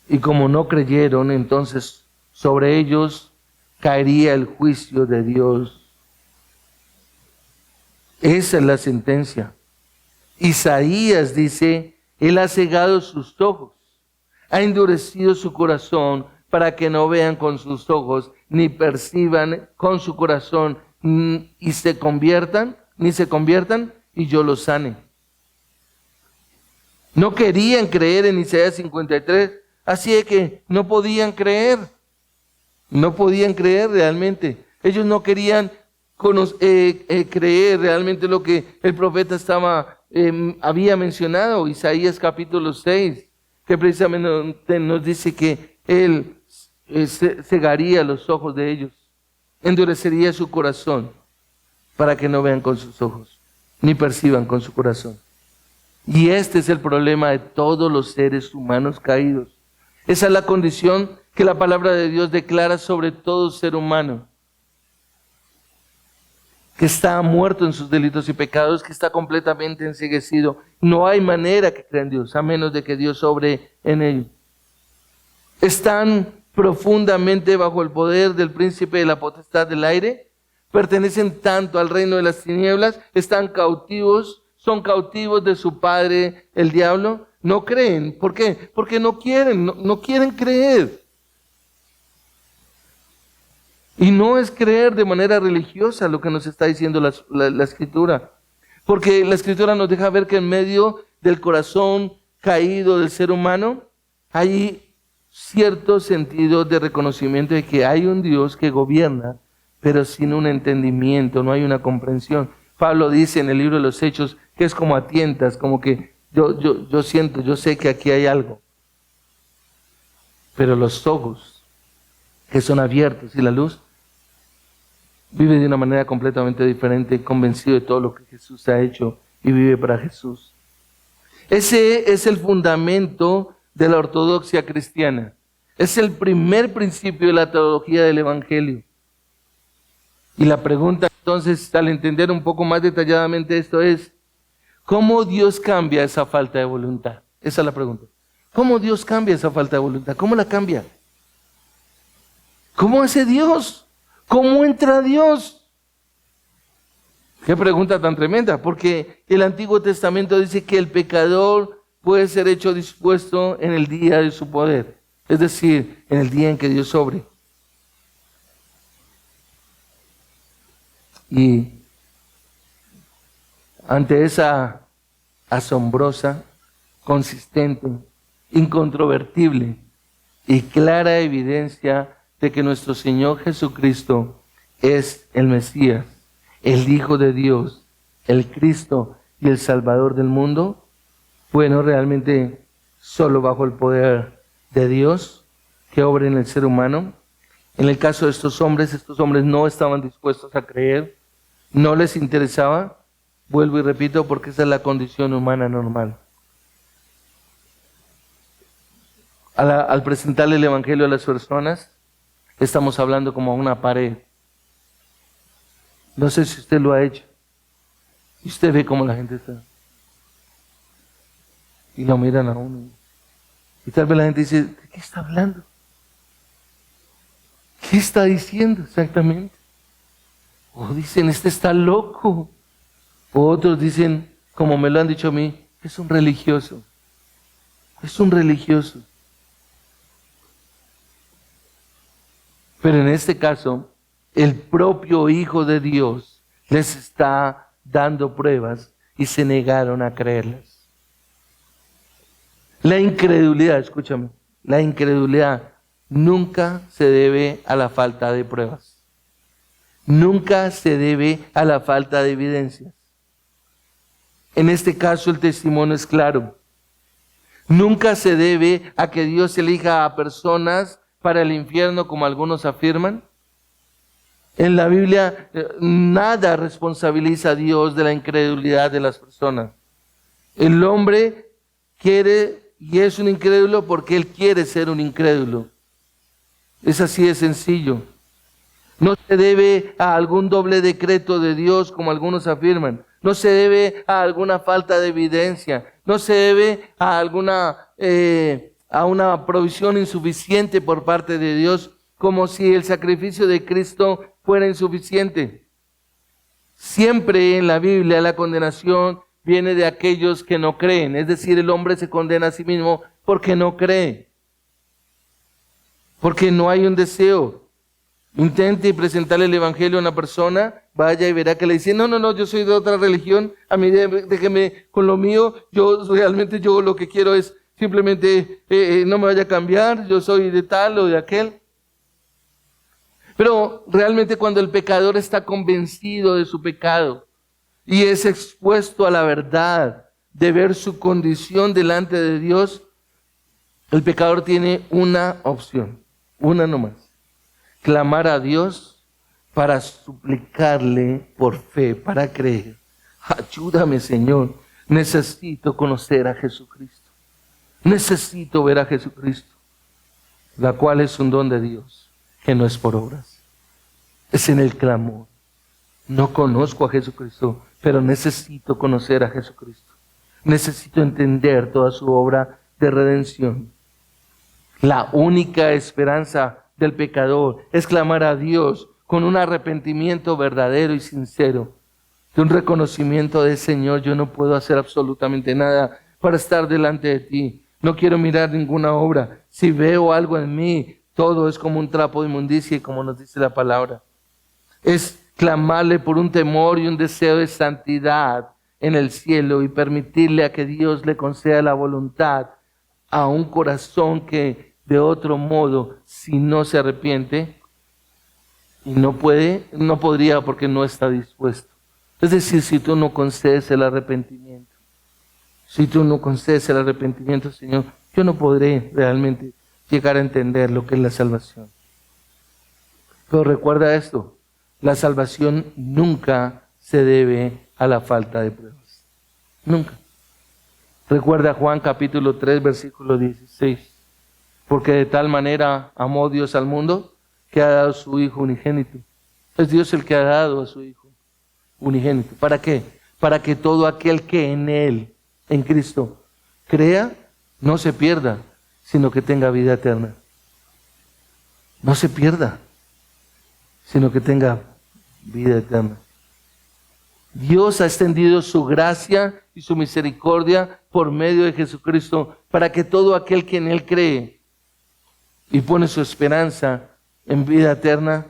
Y como no creyeron, entonces sobre ellos caería el juicio de Dios. Esa es la sentencia. Isaías dice: Él ha cegado sus ojos, ha endurecido su corazón para que no vean con sus ojos, ni perciban con su corazón, y se conviertan, y yo los sane. No querían creer en Isaías 53, así es que no podían creer. No podían creer realmente. Ellos no querían creer realmente lo que el profeta había mencionado, Isaías capítulo 6, que precisamente nos dice que él cegaría los ojos de ellos, endurecería su corazón para que no vean con sus ojos, ni perciban con su corazón. Y este es el problema de todos los seres humanos caídos. Esa es la condición que la palabra de Dios declara sobre todo ser humano, que está muerto en sus delitos y pecados, que está completamente enceguecido. No hay manera que crea en Dios, a menos de que Dios obre en ellos. Están profundamente bajo el poder del príncipe de la potestad del aire, pertenecen tanto al reino de las tinieblas, están cautivos, son cautivos de su padre el diablo. No creen. ¿Por qué? Porque no quieren creer. Y no es creer de manera religiosa lo que nos está diciendo la Escritura. Porque la Escritura nos deja ver que en medio del corazón caído del ser humano hay cierto sentido de reconocimiento de que hay un Dios que gobierna, pero sin un entendimiento, no hay una comprensión. Pablo dice en el libro de los Hechos que es como a tientas, como que yo siento, yo sé que aquí hay algo. Pero los ojos que son abiertos y la luz vive de una manera completamente diferente, convencido de todo lo que Jesús ha hecho y vive para Jesús. Ese es el fundamento de la ortodoxia cristiana. Es el primer principio de la teología del Evangelio. Y la pregunta entonces, al entender un poco más detalladamente esto es, ¿cómo Dios cambia esa falta de voluntad? Esa es la pregunta. ¿Cómo Dios cambia esa falta de voluntad? ¿Cómo la cambia? ¿Cómo hace Dios? ¿Cómo entra Dios? Qué pregunta tan tremenda, porque el Antiguo Testamento dice que el pecador puede ser hecho dispuesto en el día de su poder, es decir, en el día en que Dios obre. Y ante esa asombrosa, consistente, incontrovertible y clara evidencia de que nuestro Señor Jesucristo es el Mesías, el Hijo de Dios, el Cristo y el Salvador del mundo, bueno, realmente solo bajo el poder de Dios que obra en el ser humano. En el caso de estos hombres no estaban dispuestos a creer, no les interesaba, vuelvo y repito, porque esa es la condición humana normal. Al presentarle el Evangelio a las personas, estamos hablando como a una pared. No sé si usted lo ha hecho. Y usted ve cómo la gente está. Y lo miran a uno. Y tal vez la gente dice, ¿de qué está hablando? ¿Qué está diciendo exactamente? O dicen, este está loco. O otros dicen, como me lo han dicho a mí, es un religioso. Es un religioso. Pero en este caso, el propio Hijo de Dios les está dando pruebas y se negaron a creerlas. La incredulidad, escúchame, la incredulidad nunca se debe a la falta de pruebas. Nunca se debe a la falta de evidencias. En este caso el testimonio es claro. Nunca se debe a que Dios elija a personas para el infierno como algunos afirman. En la Biblia nada responsabiliza a Dios de la incredulidad de las personas. El hombre quiere y es un incrédulo porque él quiere ser un incrédulo. Es así de sencillo. No se debe a algún doble decreto de Dios como algunos afirman. No se debe a alguna falta de evidencia. No se debe a una provisión insuficiente por parte de Dios, como si el sacrificio de Cristo fuera insuficiente. Siempre en la Biblia la condenación viene de aquellos que no creen, es decir, el hombre se condena a sí mismo porque no cree, porque no hay un deseo. Intente presentarle el Evangelio a una persona, vaya y verá que le dice, no, yo soy de otra religión, a mí déjeme con lo mío, yo lo que quiero es simplemente no me vaya a cambiar, yo soy de tal o de aquel. Pero realmente cuando el pecador está convencido de su pecado y es expuesto a la verdad de ver su condición delante de Dios, el pecador tiene una opción, una nomás: clamar a Dios para suplicarle por fe, para creer. Ayúdame, Señor, necesito conocer a Jesucristo. Necesito ver a Jesucristo, la cual es un don de Dios, que no es por obras. Es en el clamor. No conozco a Jesucristo, pero necesito conocer a Jesucristo. Necesito entender toda su obra de redención. La única esperanza del pecador es clamar a Dios con un arrepentimiento verdadero y sincero, de un reconocimiento de: Señor, yo no puedo hacer absolutamente nada para estar delante de ti. No quiero mirar ninguna obra. Si veo algo en mí, todo es como un trapo de inmundicia, y como nos dice la palabra. Es clamarle por un temor y un deseo de santidad en el cielo y permitirle a que Dios le conceda la voluntad a un corazón que de otro modo, si no se arrepiente, y no podría porque no está dispuesto. Es decir, si tú no concedes el arrepentimiento, Señor, yo no podré realmente llegar a entender lo que es la salvación. Pero recuerda esto: la salvación nunca se debe a la falta de pruebas. Nunca. Recuerda Juan capítulo 3, versículo 16. Porque de tal manera amó Dios al mundo que ha dado su Hijo unigénito. Es Dios el que ha dado a su Hijo unigénito. ¿Para qué? Para que todo aquel que en Él, en Cristo, crea, no se pierda, sino que tenga vida eterna. No se pierda, sino que tenga vida eterna. Dios ha extendido su gracia y su misericordia por medio de Jesucristo para que todo aquel que en Él cree y pone su esperanza en vida eterna,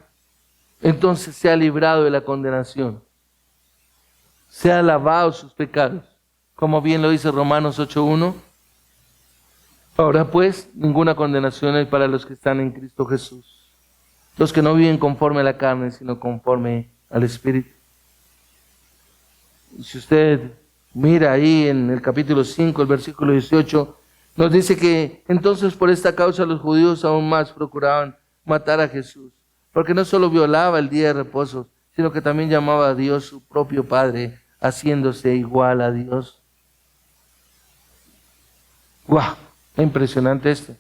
entonces sea librado de la condenación, sea lavado sus pecados, como bien lo dice Romanos 8:1. Ahora pues, ninguna condenación hay para los que están en Cristo Jesús, los que no viven conforme a la carne, sino conforme al Espíritu. Si usted mira ahí en el capítulo 5, el versículo 18, nos dice que entonces por esta causa los judíos aún más procuraban matar a Jesús, porque no solo violaba el día de reposo, sino que también llamaba a Dios su propio Padre, haciéndose igual a Dios. ¡Guau! Es impresionante esto.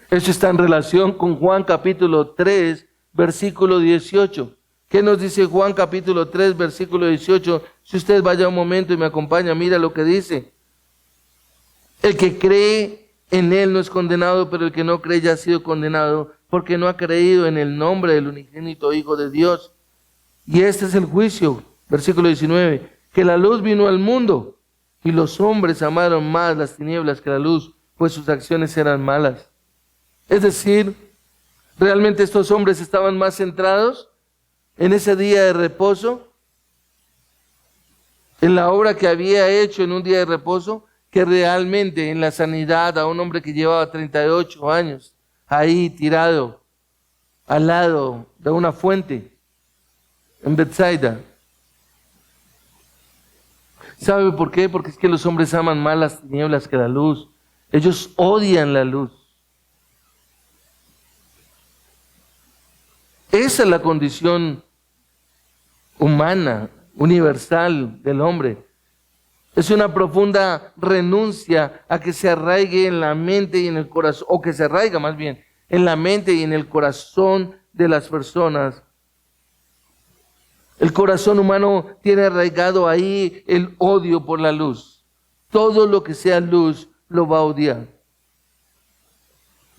Esto está en relación con Juan capítulo 3, versículo 18. ¿Qué nos dice Juan capítulo 3, versículo 18? Si usted vaya un momento y me acompaña, mira lo que dice. El que cree en Él no es condenado, pero el que no cree ya ha sido condenado, porque no ha creído en el nombre del unigénito Hijo de Dios. Y este es el juicio, versículo 19, que la luz vino al mundo, y los hombres amaron más las tinieblas que la luz, pues sus acciones eran malas. Es decir, realmente estos hombres estaban más centrados en ese día de reposo, en la obra que había hecho en un día de reposo, que realmente en la sanidad a un hombre que llevaba 38 años, ahí tirado, al lado de una fuente, en Bethsaida. ¿Sabe por qué? Porque es que los hombres aman más las tinieblas que la luz. Ellos odian la luz. Esa es la condición humana, universal del hombre. Es una profunda renuncia a que se arraigue en la mente y en el corazón, o que se arraiga más bien en la mente y en el corazón de las personas. El corazón humano tiene arraigado ahí el odio por la luz. Todo lo que sea luz lo va a odiar.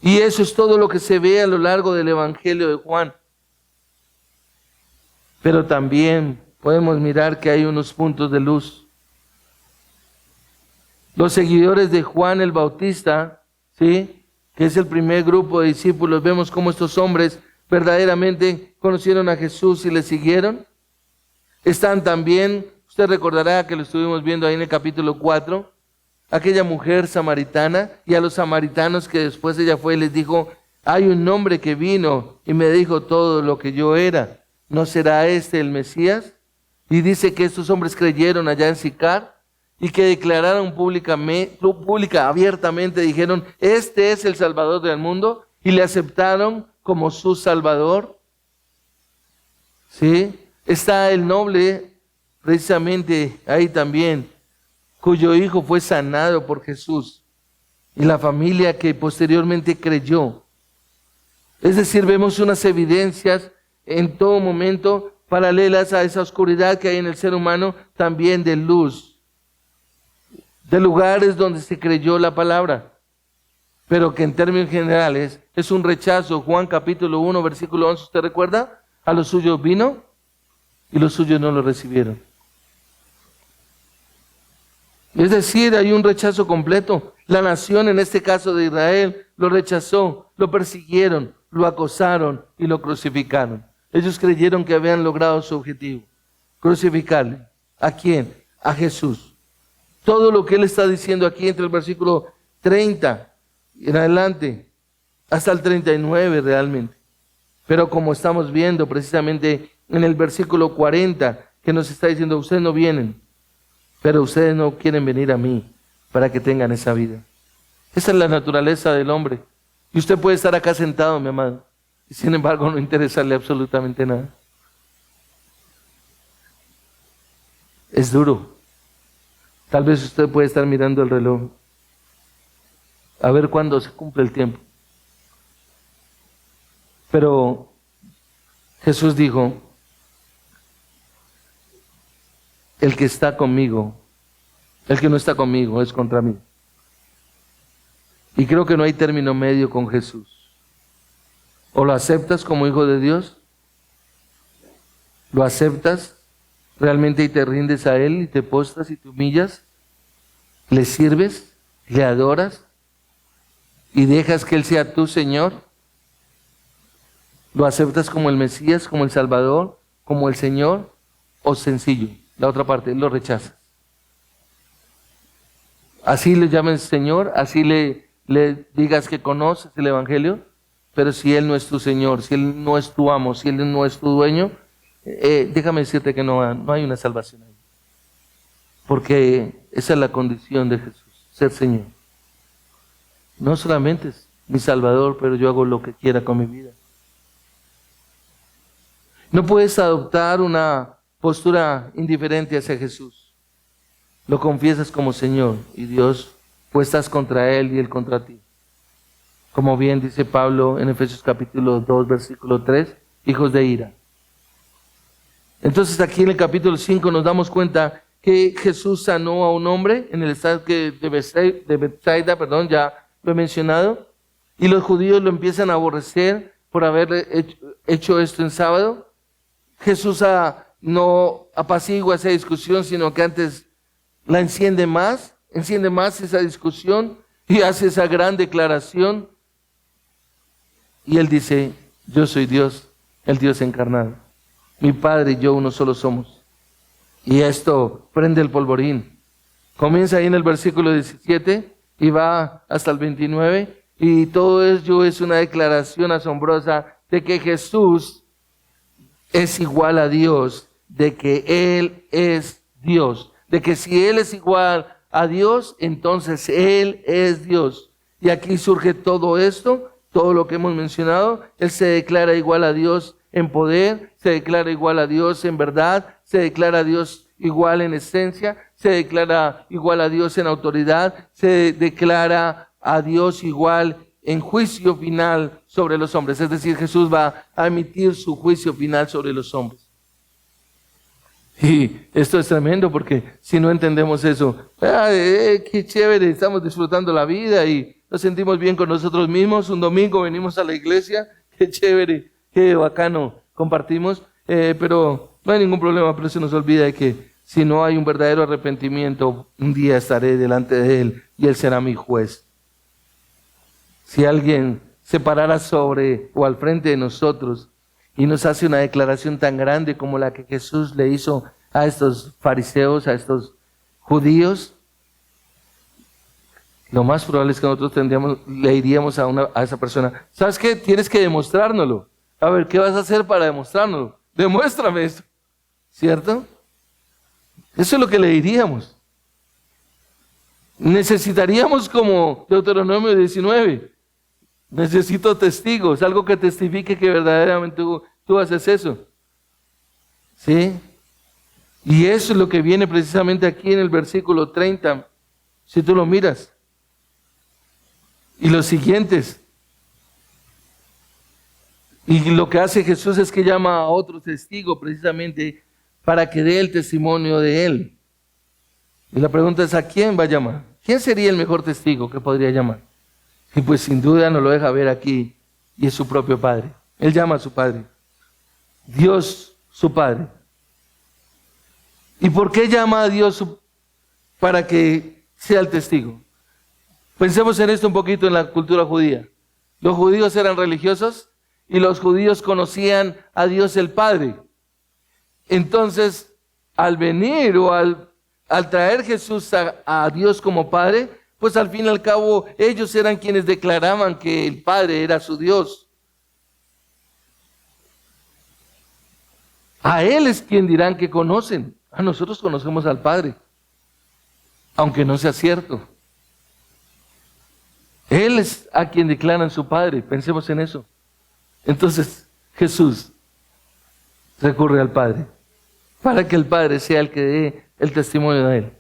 Y eso es todo lo que se ve a lo largo del Evangelio de Juan. Pero también podemos mirar que hay unos puntos de luz. Los seguidores de Juan el Bautista, ¿sí?, que es el primer grupo de discípulos, vemos cómo estos hombres verdaderamente conocieron a Jesús y le siguieron. Están también, usted recordará que lo estuvimos viendo ahí en el capítulo 4, aquella mujer samaritana, y a los samaritanos que después ella fue y les dijo, hay un hombre que vino y me dijo todo lo que yo era. ¿No será este el Mesías? Y dice que estos hombres creyeron allá en Sicar y que declararon abiertamente, dijeron, este es el Salvador del mundo, y le aceptaron como su Salvador. ¿Sí? Está el noble, precisamente ahí también, cuyo hijo fue sanado por Jesús, y la familia que posteriormente creyó. Es decir, vemos unas evidencias en todo momento paralelas a esa oscuridad que hay en el ser humano, también de luz, de lugares donde se creyó la palabra, pero que en términos generales es un rechazo. Juan capítulo 1, versículo 11, ¿usted recuerda? A los suyos vino y los suyos no lo recibieron. Es decir, hay un rechazo completo. La nación, en este caso de Israel, lo rechazó, lo persiguieron, lo acosaron y lo crucificaron. Ellos creyeron que habían logrado su objetivo, crucificarle. ¿A quién? A Jesús. Todo lo que él está diciendo aquí entre el versículo 30 en adelante, hasta el 39 realmente. Pero como estamos viendo precisamente en el versículo 40, que nos está diciendo, ustedes no vienen, pero ustedes no quieren venir a mí para que tengan esa vida. Esa es la naturaleza del hombre. Y usted puede estar acá sentado, mi amado, y sin embargo no interesarle absolutamente nada. Es duro. Tal vez usted puede estar mirando el reloj, a ver cuándo se cumple el tiempo. Pero Jesús dijo, el que está conmigo, el que no está conmigo es contra mí. Y creo que no hay término medio con Jesús. O lo aceptas como hijo de Dios, lo aceptas realmente y te rindes a Él y te postras y te humillas, le sirves, le adoras y dejas que Él sea tu Señor. ¿Lo aceptas como el Mesías, como el Salvador, como el Señor? O sencillo, la otra parte, lo rechazas. Así le llames Señor, así le digas que conoces el Evangelio, pero si Él no es tu Señor, si Él no es tu amo, si Él no es tu dueño, déjame decirte que no hay una salvación ahí. Porque esa es la condición de Jesús, ser Señor. No solamente es mi Salvador, pero yo hago lo que quiera con mi vida. No puedes adoptar una postura indiferente hacia Jesús. Lo confiesas como Señor y Dios, pues estás contra Él y Él contra ti. Como bien dice Pablo en Efesios capítulo 2, versículo 3, hijos de ira. Entonces aquí en el capítulo 5 nos damos cuenta que Jesús sanó a un hombre en el estado de Bethsaida, ya lo he mencionado, y los judíos lo empiezan a aborrecer por haber hecho esto en sábado. Jesús no apacigua esa discusión, sino que antes la enciende más esa discusión y hace esa gran declaración. Y Él dice, yo soy Dios, el Dios encarnado. Mi Padre y yo uno solo somos. Y esto prende el polvorín. Comienza ahí en el versículo 17 y va hasta el 29. Y todo ello es una declaración asombrosa de que Jesús es igual a Dios, de que Él es Dios, de que si Él es igual a Dios, entonces Él es Dios. Y aquí surge todo esto, todo lo que hemos mencionado. Él se declara igual a Dios en poder, se declara igual a Dios en verdad, se declara a Dios igual en esencia, se declara igual a Dios en autoridad, se declara a Dios igual en juicio final sobre los hombres. Es decir, Jesús va a emitir su juicio final sobre los hombres. Y esto es tremendo porque si no entendemos eso, qué chévere, estamos disfrutando la vida y nos sentimos bien con nosotros mismos. Un domingo venimos a la iglesia, qué chévere, qué bacano, compartimos, pero no hay ningún problema, pero se nos olvida de que si no hay un verdadero arrepentimiento, un día estaré delante de Él y Él será mi juez. Si alguien se parara sobre o al frente de nosotros y nos hace una declaración tan grande como la que Jesús le hizo a estos fariseos, a estos judíos, lo más probable es que nosotros le diríamos a esa persona, ¿sabes qué? Tienes que demostrárnoslo. A ver, ¿qué vas a hacer para demostrárnoslo? Demuéstrame esto, ¿cierto? Eso es lo que le diríamos. Necesitaríamos como Deuteronomio 19. Necesito testigos, algo que testifique que verdaderamente tú haces eso. ¿Sí? Y eso es lo que viene precisamente aquí en el versículo 30, si tú lo miras. Y los siguientes. Y lo que hace Jesús es que llama a otro testigo precisamente para que dé el testimonio de Él. Y la pregunta es, ¿a quién va a llamar? ¿Quién sería el mejor testigo que podría llamar? Y pues sin duda nos lo deja ver aquí, y es su propio Padre. Él llama a su Padre. Dios, su Padre. ¿Y por qué llama a Dios para que sea el testigo? Pensemos en esto un poquito en la cultura judía. Los judíos eran religiosos y los judíos conocían a Dios el Padre. Entonces, al venir o al traer Jesús a Dios como Padre, pues al fin y al cabo ellos eran quienes declaraban que el Padre era su Dios. A Él es quien dirán que conocen. A nosotros conocemos al Padre, aunque no sea cierto. Él es a quien declaran su Padre, pensemos en eso. Entonces Jesús recurre al Padre, para que el Padre sea el que dé el testimonio de Él.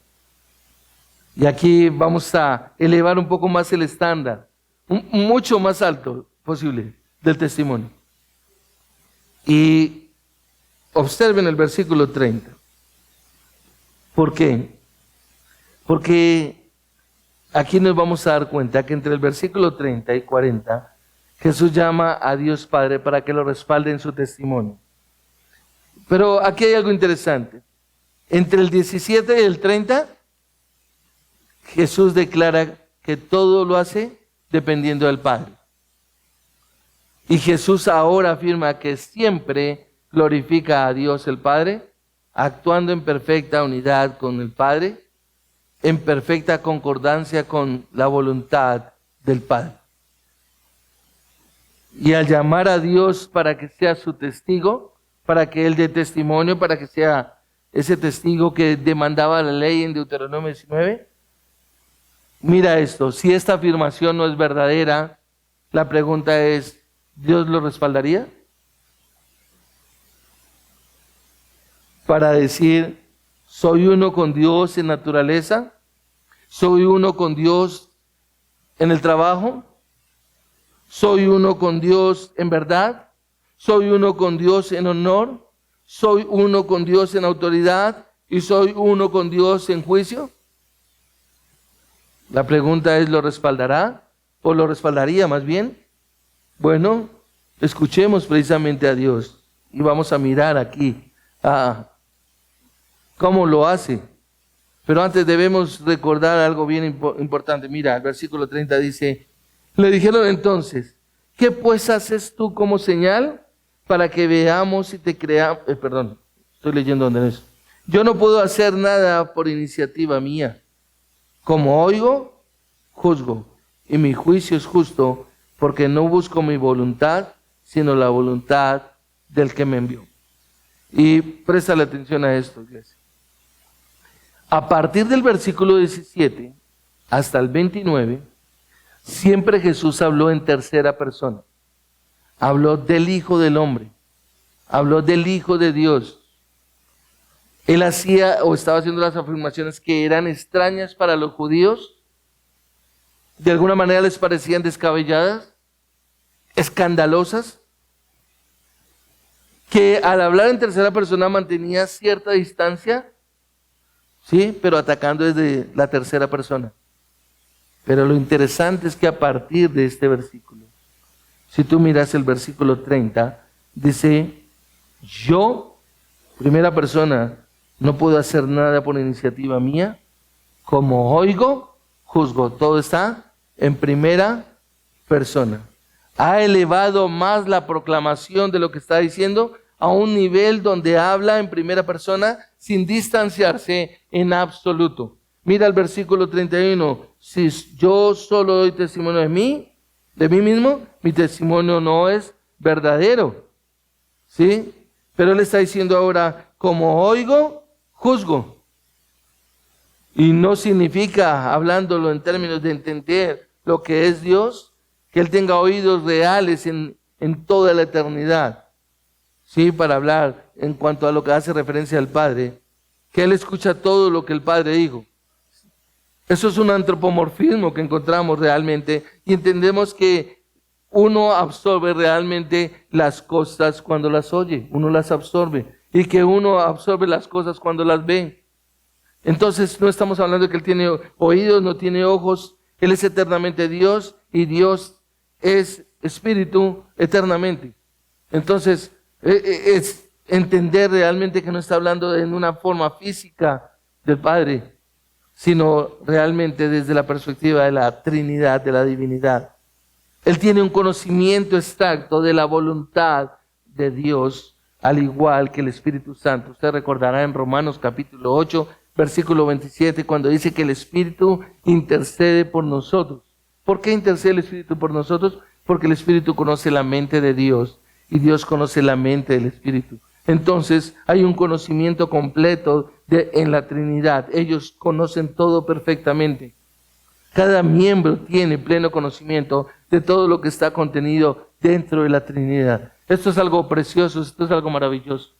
Y aquí vamos a elevar un poco más el estándar, mucho más alto posible del testimonio. Y observen el versículo 30. ¿Por qué? Porque aquí nos vamos a dar cuenta que entre el versículo 30 y 40, Jesús llama a Dios Padre para que lo respalde en su testimonio. Pero aquí hay algo interesante. Entre el 17 y el 30, Jesús declara que todo lo hace dependiendo del Padre. Y Jesús ahora afirma que siempre glorifica a Dios el Padre, actuando en perfecta unidad con el Padre, en perfecta concordancia con la voluntad del Padre. Y al llamar a Dios para que sea su testigo, para que Él dé testimonio, para que sea ese testigo que demandaba la ley en Deuteronomio 19, mira esto, si esta afirmación no es verdadera, la pregunta es, ¿Dios lo respaldaría? Para decir, soy uno con Dios en naturaleza, soy uno con Dios en el trabajo, soy uno con Dios en verdad, soy uno con Dios en honor, soy uno con Dios en autoridad y soy uno con Dios en juicio. La pregunta es, ¿lo respaldará? ¿O lo respaldaría más bien? Bueno, escuchemos precisamente a Dios y vamos a mirar aquí cómo lo hace. Pero antes debemos recordar algo bien importante. Mira, el versículo 30 dice, le dijeron entonces, ¿qué pues haces tú como señal para que veamos y te creamos? Perdón, estoy leyendo donde es. Yo no puedo hacer nada por iniciativa mía. Como oigo, juzgo, y mi juicio es justo, porque no busco mi voluntad, sino la voluntad del que me envió. Y préstale atención a esto, iglesia. A partir del versículo 17 hasta el 29, siempre Jesús habló en tercera persona. Habló del Hijo del Hombre, habló del Hijo de Dios. Él hacía o estaba haciendo las afirmaciones que eran extrañas para los judíos, de alguna manera les parecían descabelladas, escandalosas, que al hablar en tercera persona mantenía cierta distancia, sí, pero atacando desde la tercera persona. Pero lo interesante es que a partir de este versículo, si tú miras el versículo 30, dice, yo, primera persona, no puedo hacer nada por iniciativa mía, como oigo, juzgo. Todo está en primera persona. Ha elevado más la proclamación de lo que está diciendo a un nivel donde habla en primera persona sin distanciarse en absoluto. Mira el versículo 31. Si yo solo doy testimonio de mí mismo, mi testimonio no es verdadero. ¿Sí? Pero él está diciendo ahora, como oigo, juzgo. Y no significa, hablándolo en términos de entender lo que es Dios, que Él tenga oídos reales en toda la eternidad. Sí, para hablar en cuanto a lo que hace referencia al Padre, que Él escucha todo lo que el Padre dijo. Eso es un antropomorfismo que encontramos realmente y entendemos que uno absorbe realmente las cosas cuando las oye, uno las absorbe, y que uno absorbe las cosas cuando las ve. Entonces no estamos hablando de que Él tiene oídos, no tiene ojos, Él es eternamente Dios y Dios es Espíritu eternamente. Entonces es entender realmente que no está hablando en una forma física del Padre, sino realmente desde la perspectiva de la Trinidad, de la divinidad. Él tiene un conocimiento exacto de la voluntad de Dios, al igual que el Espíritu Santo. Usted recordará en Romanos capítulo 8, versículo 27, cuando dice que el Espíritu intercede por nosotros. ¿Por qué intercede el Espíritu por nosotros? Porque el Espíritu conoce la mente de Dios y Dios conoce la mente del Espíritu. Entonces hay un conocimiento completo en la Trinidad. Ellos conocen todo perfectamente. Cada miembro tiene pleno conocimiento de todo lo que está contenido dentro de la Trinidad. Esto es algo precioso, esto es algo maravilloso.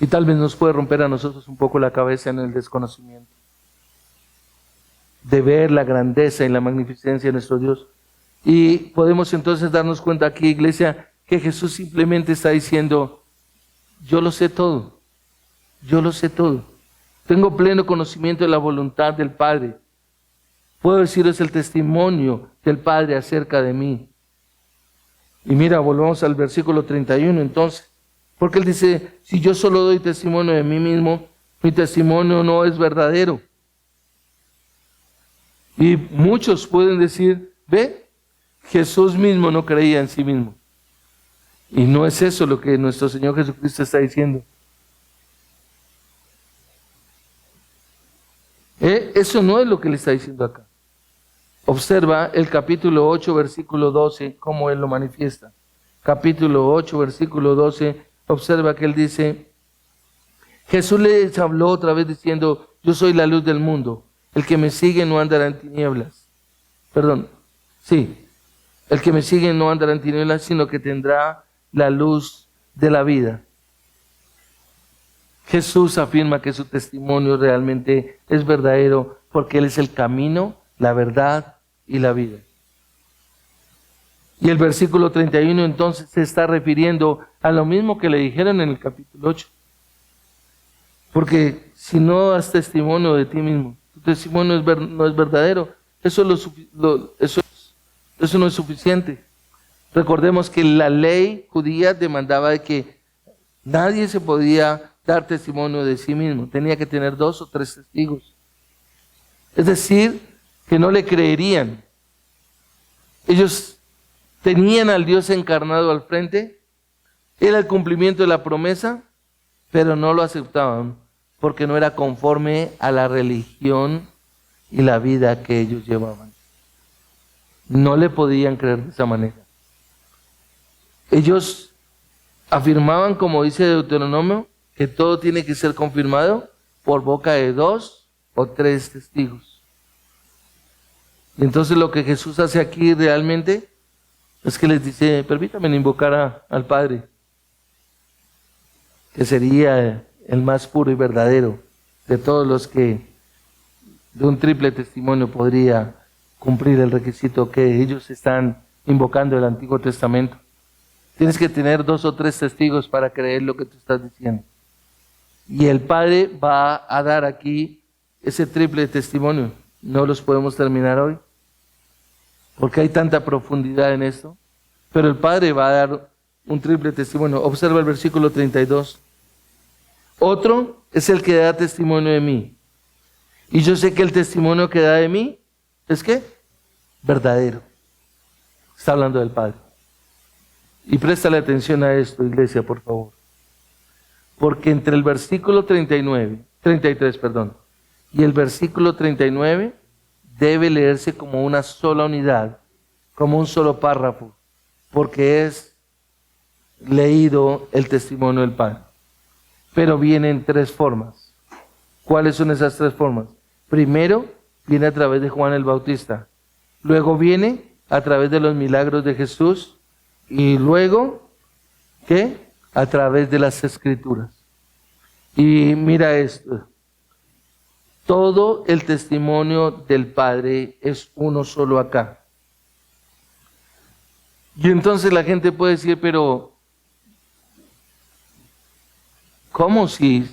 Y tal vez nos puede romper a nosotros un poco la cabeza en el desconocimiento de ver la grandeza y la magnificencia de nuestro Dios. Y podemos entonces darnos cuenta aquí, iglesia, que Jesús simplemente está diciendo, yo lo sé todo, yo lo sé todo. Tengo pleno conocimiento de la voluntad del Padre. Puedo deciros el testimonio del Padre acerca de mí. Y mira, volvamos al versículo 31 entonces. Porque él dice, si yo solo doy testimonio de mí mismo, mi testimonio no es verdadero. Y muchos pueden decir, ve, Jesús mismo no creía en sí mismo. Y no es eso lo que nuestro Señor Jesucristo está diciendo. Eso no es lo que le está diciendo acá. Observa el capítulo 8, versículo 12, cómo él lo manifiesta. Capítulo 8, versículo 12, observa que él dice, Jesús les habló otra vez diciendo, yo soy la luz del mundo. El que me sigue no andará en tinieblas. Perdón, sí. El que me sigue no andará en tinieblas, sino que tendrá la luz de la vida. Jesús afirma que su testimonio realmente es verdadero porque Él es el camino, la verdad y la vida. Y el versículo 31 entonces se está refiriendo a lo mismo que le dijeron en el capítulo 8. Porque si no das testimonio de ti mismo, tu testimonio no es verdadero, eso no es suficiente. Recordemos que la ley judía demandaba de que nadie se podía dar testimonio de sí mismo, tenía que tener 2 o 3 testigos. Es decir, que no le creerían. Ellos tenían al Dios encarnado al frente, era el cumplimiento de la promesa, pero no lo aceptaban porque no era conforme a la religión y la vida que ellos llevaban. No le podían creer de esa manera. Ellos afirmaban, como dice Deuteronomio, que todo tiene que ser confirmado por boca de 2 o 3 testigos. Y entonces lo que Jesús hace aquí realmente es que les dice, permítanme invocar al Padre, que sería el más puro y verdadero de todos los que de un triple testimonio podría cumplir el requisito que ellos están invocando del Antiguo Testamento. Tienes que tener 2 o 3 testigos para creer lo que tú estás diciendo. Y el Padre va a dar aquí ese triple testimonio. No los podemos terminar hoy, porque hay tanta profundidad en esto. Pero el Padre va a dar un triple testimonio. Observa el versículo 32. Otro es el que da testimonio de mí. Y yo sé que el testimonio que da de mí es ¿qué? Verdadero. Está hablando del Padre. Y préstale atención a esto, iglesia, por favor. Porque entre el versículo 33, y el versículo 39 debe leerse como una sola unidad, como un solo párrafo, porque es leído el testimonio del Padre. Pero viene en 3 formas. ¿Cuáles son esas 3 formas? Primero, viene a través de Juan el Bautista. Luego viene a través de los milagros de Jesús. Y luego, ¿qué? A través de las Escrituras. Y mira esto. Todo el testimonio del Padre es uno solo acá. Y entonces la gente puede decir, pero ¿cómo si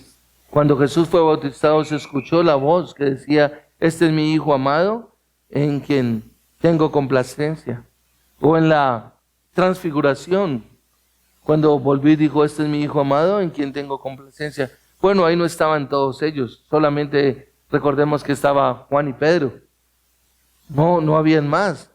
cuando Jesús fue bautizado se escuchó la voz que decía, este es mi Hijo amado, en quien tengo complacencia? O en la Transfiguración, cuando volvió y dijo, este es mi Hijo amado, en quien tengo complacencia. Bueno, ahí no estaban todos ellos, solamente recordemos que estaba Juan y Pedro. No habían más.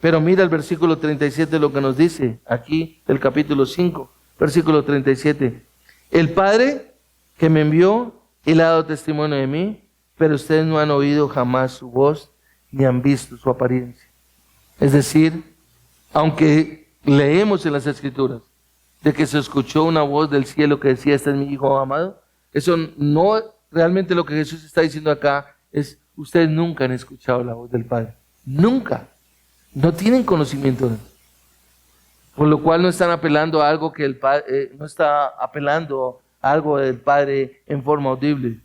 Pero mira el versículo 37 lo que nos dice aquí, del capítulo 5, versículo 37. El Padre que me envió, Él ha dado testimonio de mí, pero ustedes no han oído jamás su voz, ni han visto su apariencia. Es decir, aunque leemos en las Escrituras de que se escuchó una voz del cielo que decía, este es mi Hijo amado, eso no, realmente lo que Jesús está diciendo acá es, ustedes nunca han escuchado la voz del Padre. Nunca. No tienen conocimiento de eso. Por lo cual no están apelando a algo que el Padre, no está apelando algo del Padre en forma audible.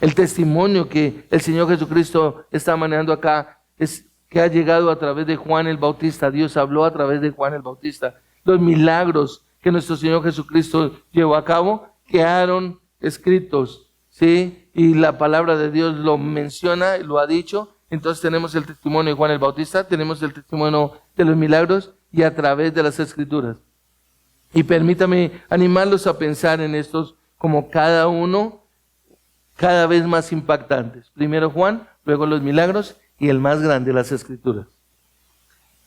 El testimonio que el Señor Jesucristo está manejando acá es que ha llegado a través de Juan el Bautista. Dios habló a través de Juan el Bautista. Los milagros que nuestro Señor Jesucristo llevó a cabo quedaron escritos, ¿sí? Y la palabra de Dios lo menciona, lo ha dicho. Entonces tenemos el testimonio de Juan el Bautista, tenemos el testimonio de los milagros y a través de las Escrituras. Y permítame animarlos a pensar en estos como cada uno, cada vez más impactantes. Primero Juan, luego los milagros y el más grande, las Escrituras.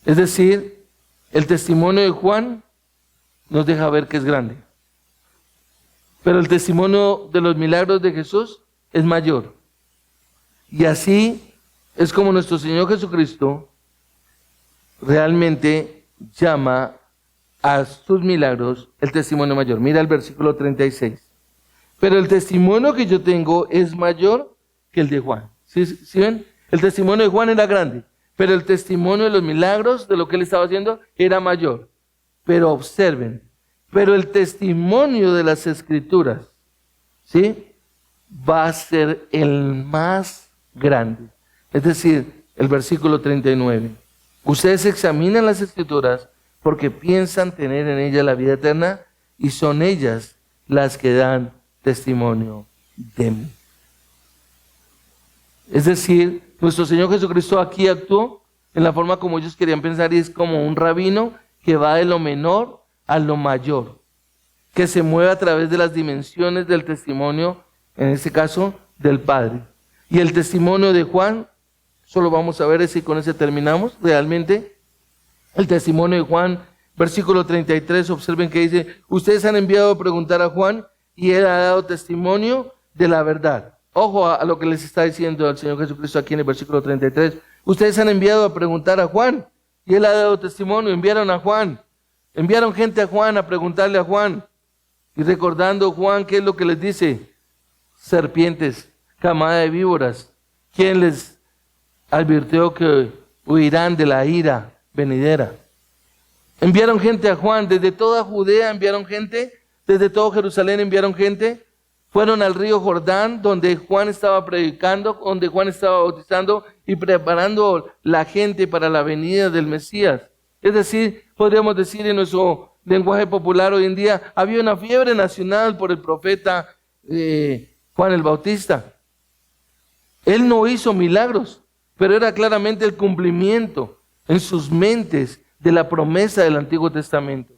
Es decir, el testimonio de Juan nos deja ver que es grande. Pero el testimonio de los milagros de Jesús es mayor. Y así es como nuestro Señor Jesucristo realmente llama a sus milagros el testimonio mayor. Mira el versículo 36. Pero el testimonio que yo tengo es mayor que el de Juan. ¿Sí ven? El testimonio de Juan era grande, pero el testimonio de los milagros, de lo que él estaba haciendo, era mayor. Pero observen, pero el testimonio de las Escrituras, ¿sí?, va a ser el más grande. Es decir, el versículo 39. Ustedes examinan las Escrituras porque piensan tener en ellas la vida eterna y son ellas las que dan testimonio de mí. Es decir, nuestro Señor Jesucristo aquí actuó en la forma como ellos querían pensar, y es como un rabino que va de lo menor a lo mayor, que se mueve a través de las dimensiones del testimonio, en este caso del Padre. Y el testimonio de Juan, solo vamos a ver ese y con ese terminamos realmente. El testimonio de Juan, versículo 33, observen que dice: ustedes han enviado a preguntar a Juan y él ha dado testimonio de la verdad. Ojo a lo que les está diciendo el Señor Jesucristo aquí en el versículo 33. Ustedes han enviado a preguntar a Juan y él ha dado testimonio. Enviaron a Juan, enviaron gente a Juan a preguntarle a Juan. Y recordando Juan, ¿qué es lo que les dice? Serpientes, camada de víboras. ¿Quién les advirtió que huirán de la ira venidera? Enviaron gente a Juan, desde toda Judea enviaron gente, desde todo Jerusalén enviaron gente. Fueron al río Jordán, donde Juan estaba predicando, donde Juan estaba bautizando y preparando la gente para la venida del Mesías. Es decir, podríamos decir en nuestro lenguaje popular hoy en día, había una fiebre nacional por el profeta Juan el Bautista. Él no hizo milagros, pero era claramente el cumplimiento en sus mentes de la promesa del Antiguo Testamento.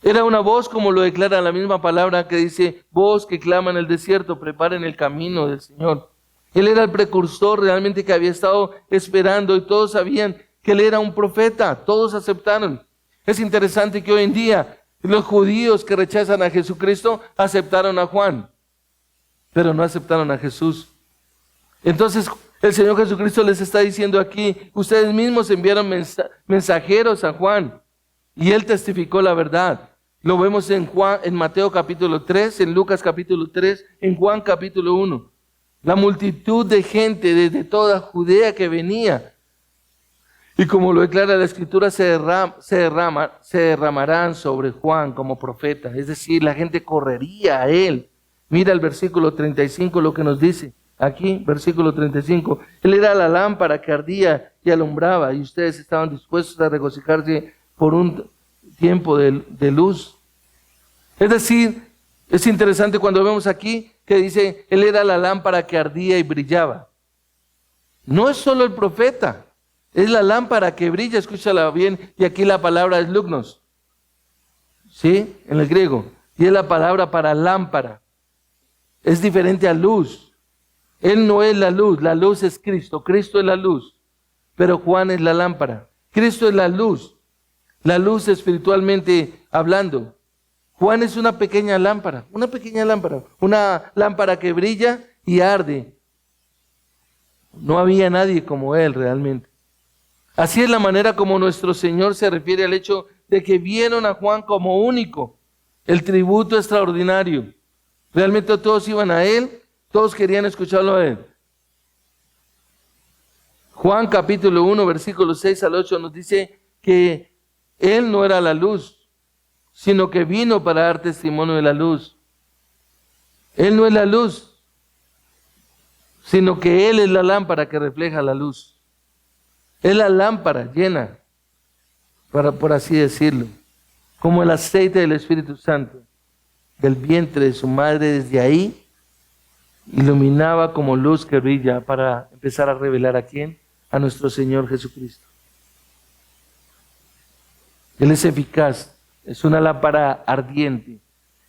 Era una voz, como lo declara la misma palabra, que dice: voz que clama en el desierto, preparen el camino del Señor. Él era el precursor realmente que había estado esperando, y todos sabían que él era un profeta, todos aceptaron. Es interesante que hoy en día los judíos que rechazan a Jesucristo aceptaron a Juan, pero no aceptaron a Jesús. Entonces el Señor Jesucristo les está diciendo aquí: ustedes mismos enviaron mensajeros a Juan y él testificó la verdad. Lo vemos en Mateo capítulo 3, en Lucas capítulo 3, en Juan capítulo 1. La multitud de gente desde toda Judea que venía. Y como lo declara la Escritura, se derramarán sobre Juan como profeta. Es decir, la gente correría a él. Mira el versículo 35 lo que nos dice. Aquí, versículo 35. Él era la lámpara que ardía y alumbraba, y ustedes estaban dispuestos a regocijarse por un tiempo de luz. Es decir, es interesante cuando vemos aquí que dice: él era la lámpara que ardía y brillaba. No es solo el profeta, es la lámpara que brilla, escúchala bien, y aquí la palabra es lugnos, ¿sí?, en el griego, y es la palabra para lámpara. Es diferente a luz. Él no es la luz es Cristo, Cristo es la luz, pero Juan es la lámpara. Cristo es la luz espiritualmente hablando. Juan es una pequeña lámpara, una lámpara que brilla y arde. No había nadie como él realmente. Así es la manera como nuestro Señor se refiere al hecho de que vieron a Juan como único, el tributo extraordinario. Realmente todos iban a él, todos querían escucharlo a él. Juan capítulo 1, versículos 6 al 8 nos dice que él no era la luz, sino que vino para dar testimonio de la luz. Él no es la luz, sino que Él es la lámpara que refleja la luz. Es la lámpara llena, por así decirlo, como el aceite del Espíritu Santo, del vientre de su madre. Desde ahí iluminaba como luz que brilla para empezar a revelar ¿a quién? A nuestro Señor Jesucristo. Él es eficaz, es una lámpara ardiente,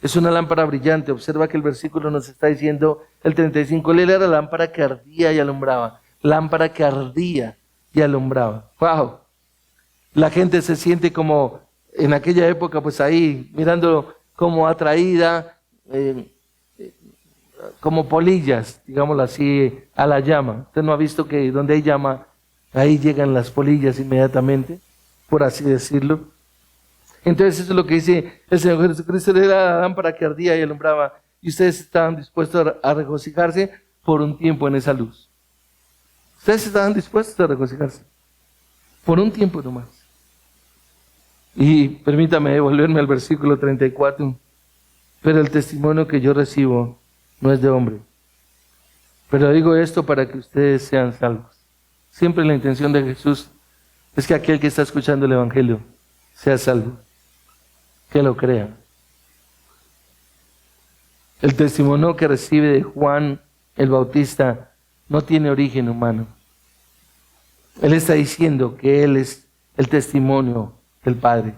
es una lámpara brillante. Observa que el versículo nos está diciendo, el 35, Él era la lámpara que ardía y alumbraba. Lámpara que ardía y alumbraba. ¡Wow! La gente se siente como en aquella época, pues ahí, mirando como atraída, como polillas, digámoslo así, a la llama. Usted no ha visto que donde hay llama, ahí llegan las polillas inmediatamente, por así decirlo. Entonces eso es lo que dice el Señor Jesucristo, era la lámpara que ardía y alumbraba, y ustedes estaban dispuestos a regocijarse por un tiempo en esa luz. Ustedes estaban dispuestos a regocijarse por un tiempo nomás. Y permítame devolverme al versículo 34. Pero el testimonio que yo recibo no es de hombre. Pero digo esto para que ustedes sean salvos. Siempre la intención de Jesús es que aquel que está escuchando el Evangelio sea salvo, que lo crea. El testimonio que recibe de Juan el Bautista no tiene origen humano. Él está diciendo que Él es el testimonio del Padre.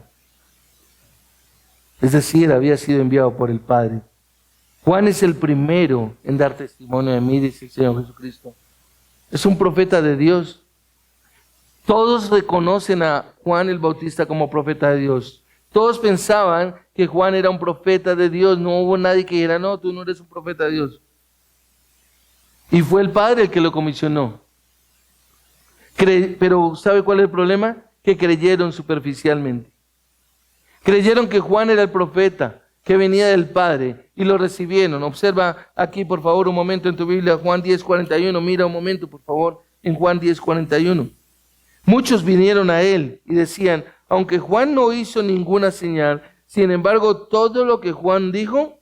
Es decir, había sido enviado por el Padre. Juan es el primero en dar testimonio de mí, dice el Señor Jesucristo. Es un profeta de Dios. Todos reconocen a Juan el Bautista como profeta de Dios. Todos pensaban que Juan era un profeta de Dios. No hubo nadie que dijera, no, tú no eres un profeta de Dios. Y fue el Padre el que lo comisionó. Pero ¿sabe cuál es el problema? Que creyeron superficialmente. Creyeron que Juan era el profeta, que venía del Padre, y lo recibieron. Observa aquí, por favor, un momento en tu Biblia, Juan 10:41. Mira un momento, por favor, en Juan 10:41. Muchos vinieron a él y decían, aunque Juan no hizo ninguna señal, sin embargo, todo lo que Juan dijo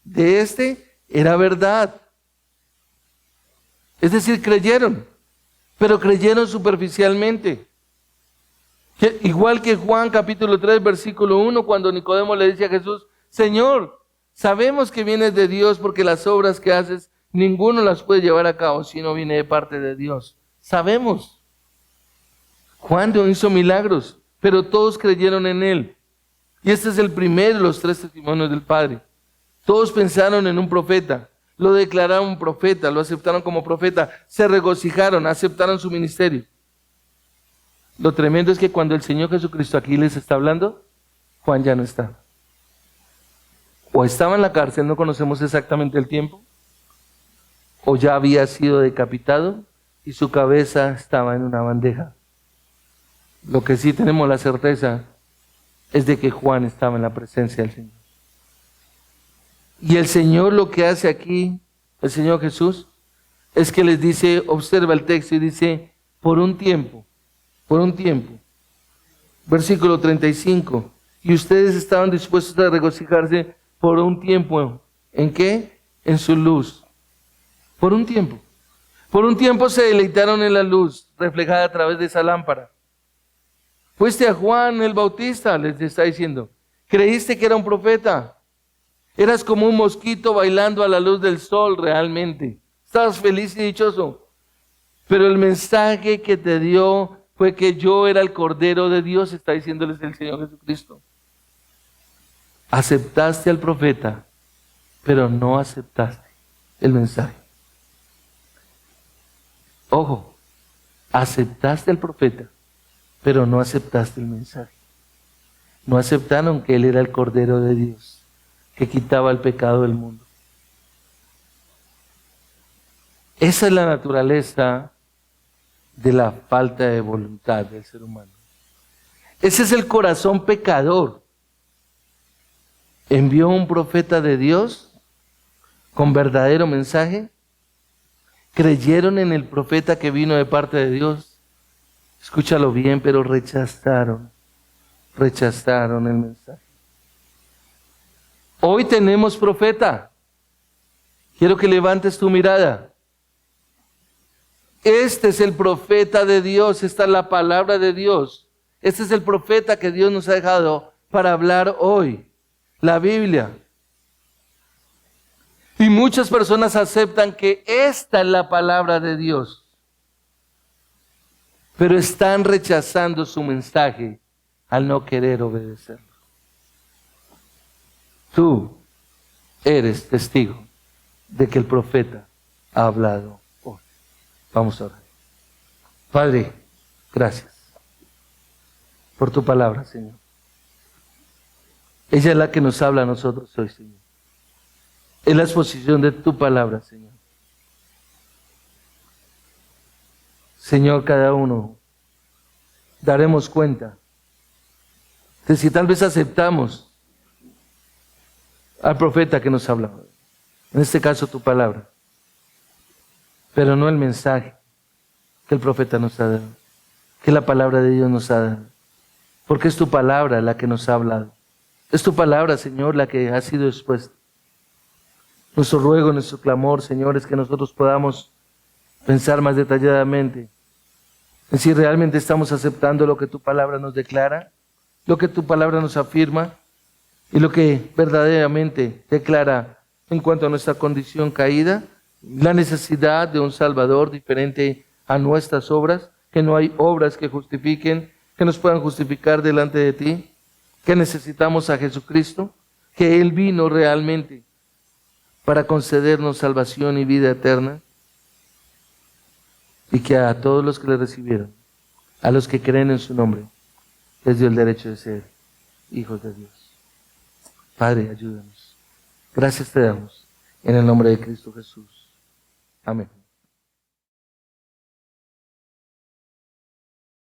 de este era verdad. Es decir, creyeron, pero creyeron superficialmente. Igual que Juan capítulo 3, versículo 1, cuando Nicodemo le dice a Jesús, Señor, sabemos que vienes de Dios porque las obras que haces, ninguno las puede llevar a cabo si no viene de parte de Dios. Sabemos. Juan no hizo milagros, pero todos creyeron en él. Y este es el primero de los 3 testimonios del Padre. Todos pensaron en un profeta, lo declararon profeta, lo aceptaron como profeta, se regocijaron, aceptaron su ministerio. Lo tremendo es que cuando el Señor Jesucristo aquí les está hablando, Juan ya no está. O estaba en la cárcel, no conocemos exactamente el tiempo, o ya había sido decapitado y su cabeza estaba en una bandeja. Lo que sí tenemos la certeza es de que Juan estaba en la presencia del Señor. Y el Señor lo que hace aquí, el Señor Jesús, es que les dice, observa el texto y dice, por un tiempo. Versículo 35. Y ustedes estaban dispuestos a regocijarse por un tiempo. ¿En qué? En su luz. Por un tiempo. Por un tiempo se deleitaron en la luz reflejada a través de esa lámpara. Fuiste a Juan el Bautista, les está diciendo. Creíste que era un profeta. Eras como un mosquito bailando a la luz del sol realmente. Estabas feliz y dichoso. Pero el mensaje que te dio fue que yo era el Cordero de Dios, está diciéndoles el Señor Jesucristo. Aceptaste al profeta, pero no aceptaste el mensaje. Ojo, aceptaste al profeta, pero no aceptaste el mensaje. No aceptaron que Él era el Cordero de Dios, que quitaba el pecado del mundo. Esa es la naturaleza de la falta de voluntad del ser humano. Ese es el corazón pecador. Envió un profeta de Dios con verdadero mensaje. Creyeron en el profeta que vino de parte de Dios. Escúchalo bien, pero rechazaron el mensaje. Hoy tenemos profeta. Quiero que levantes tu mirada. Este es el profeta de Dios, esta es la palabra de Dios. Este es el profeta que Dios nos ha dejado para hablar hoy, la Biblia. Y muchas personas aceptan que esta es la palabra de Dios, pero están rechazando su mensaje al no querer obedecerlo. Tú eres testigo de que el profeta ha hablado hoy. Vamos a orar. Padre, gracias por tu palabra, Señor. Ella es la que nos habla a nosotros hoy, Señor. Es la exposición de tu palabra, Señor. Señor, cada uno daremos cuenta de si tal vez aceptamos al profeta que nos habla. En este caso, tu palabra. Pero no el mensaje que el profeta nos ha dado, que la palabra de Dios nos ha dado. Porque es tu palabra la que nos ha hablado. Es tu palabra, Señor, la que ha sido expuesta. Nuestro ruego, nuestro clamor, Señor, es que nosotros podamos pensar más detalladamente en si realmente estamos aceptando lo que tu palabra nos declara, lo que tu palabra nos afirma y lo que verdaderamente declara en cuanto a nuestra condición caída, la necesidad de un Salvador diferente a nuestras obras, que no hay obras que justifiquen, que nos puedan justificar delante de ti, que necesitamos a Jesucristo, que Él vino realmente para concedernos salvación y vida eterna, y que a todos los que le recibieron, a los que creen en su nombre, les dio el derecho de ser hijos de Dios. Padre, ayúdanos. Gracias te damos en el nombre de Cristo Jesús. Amén.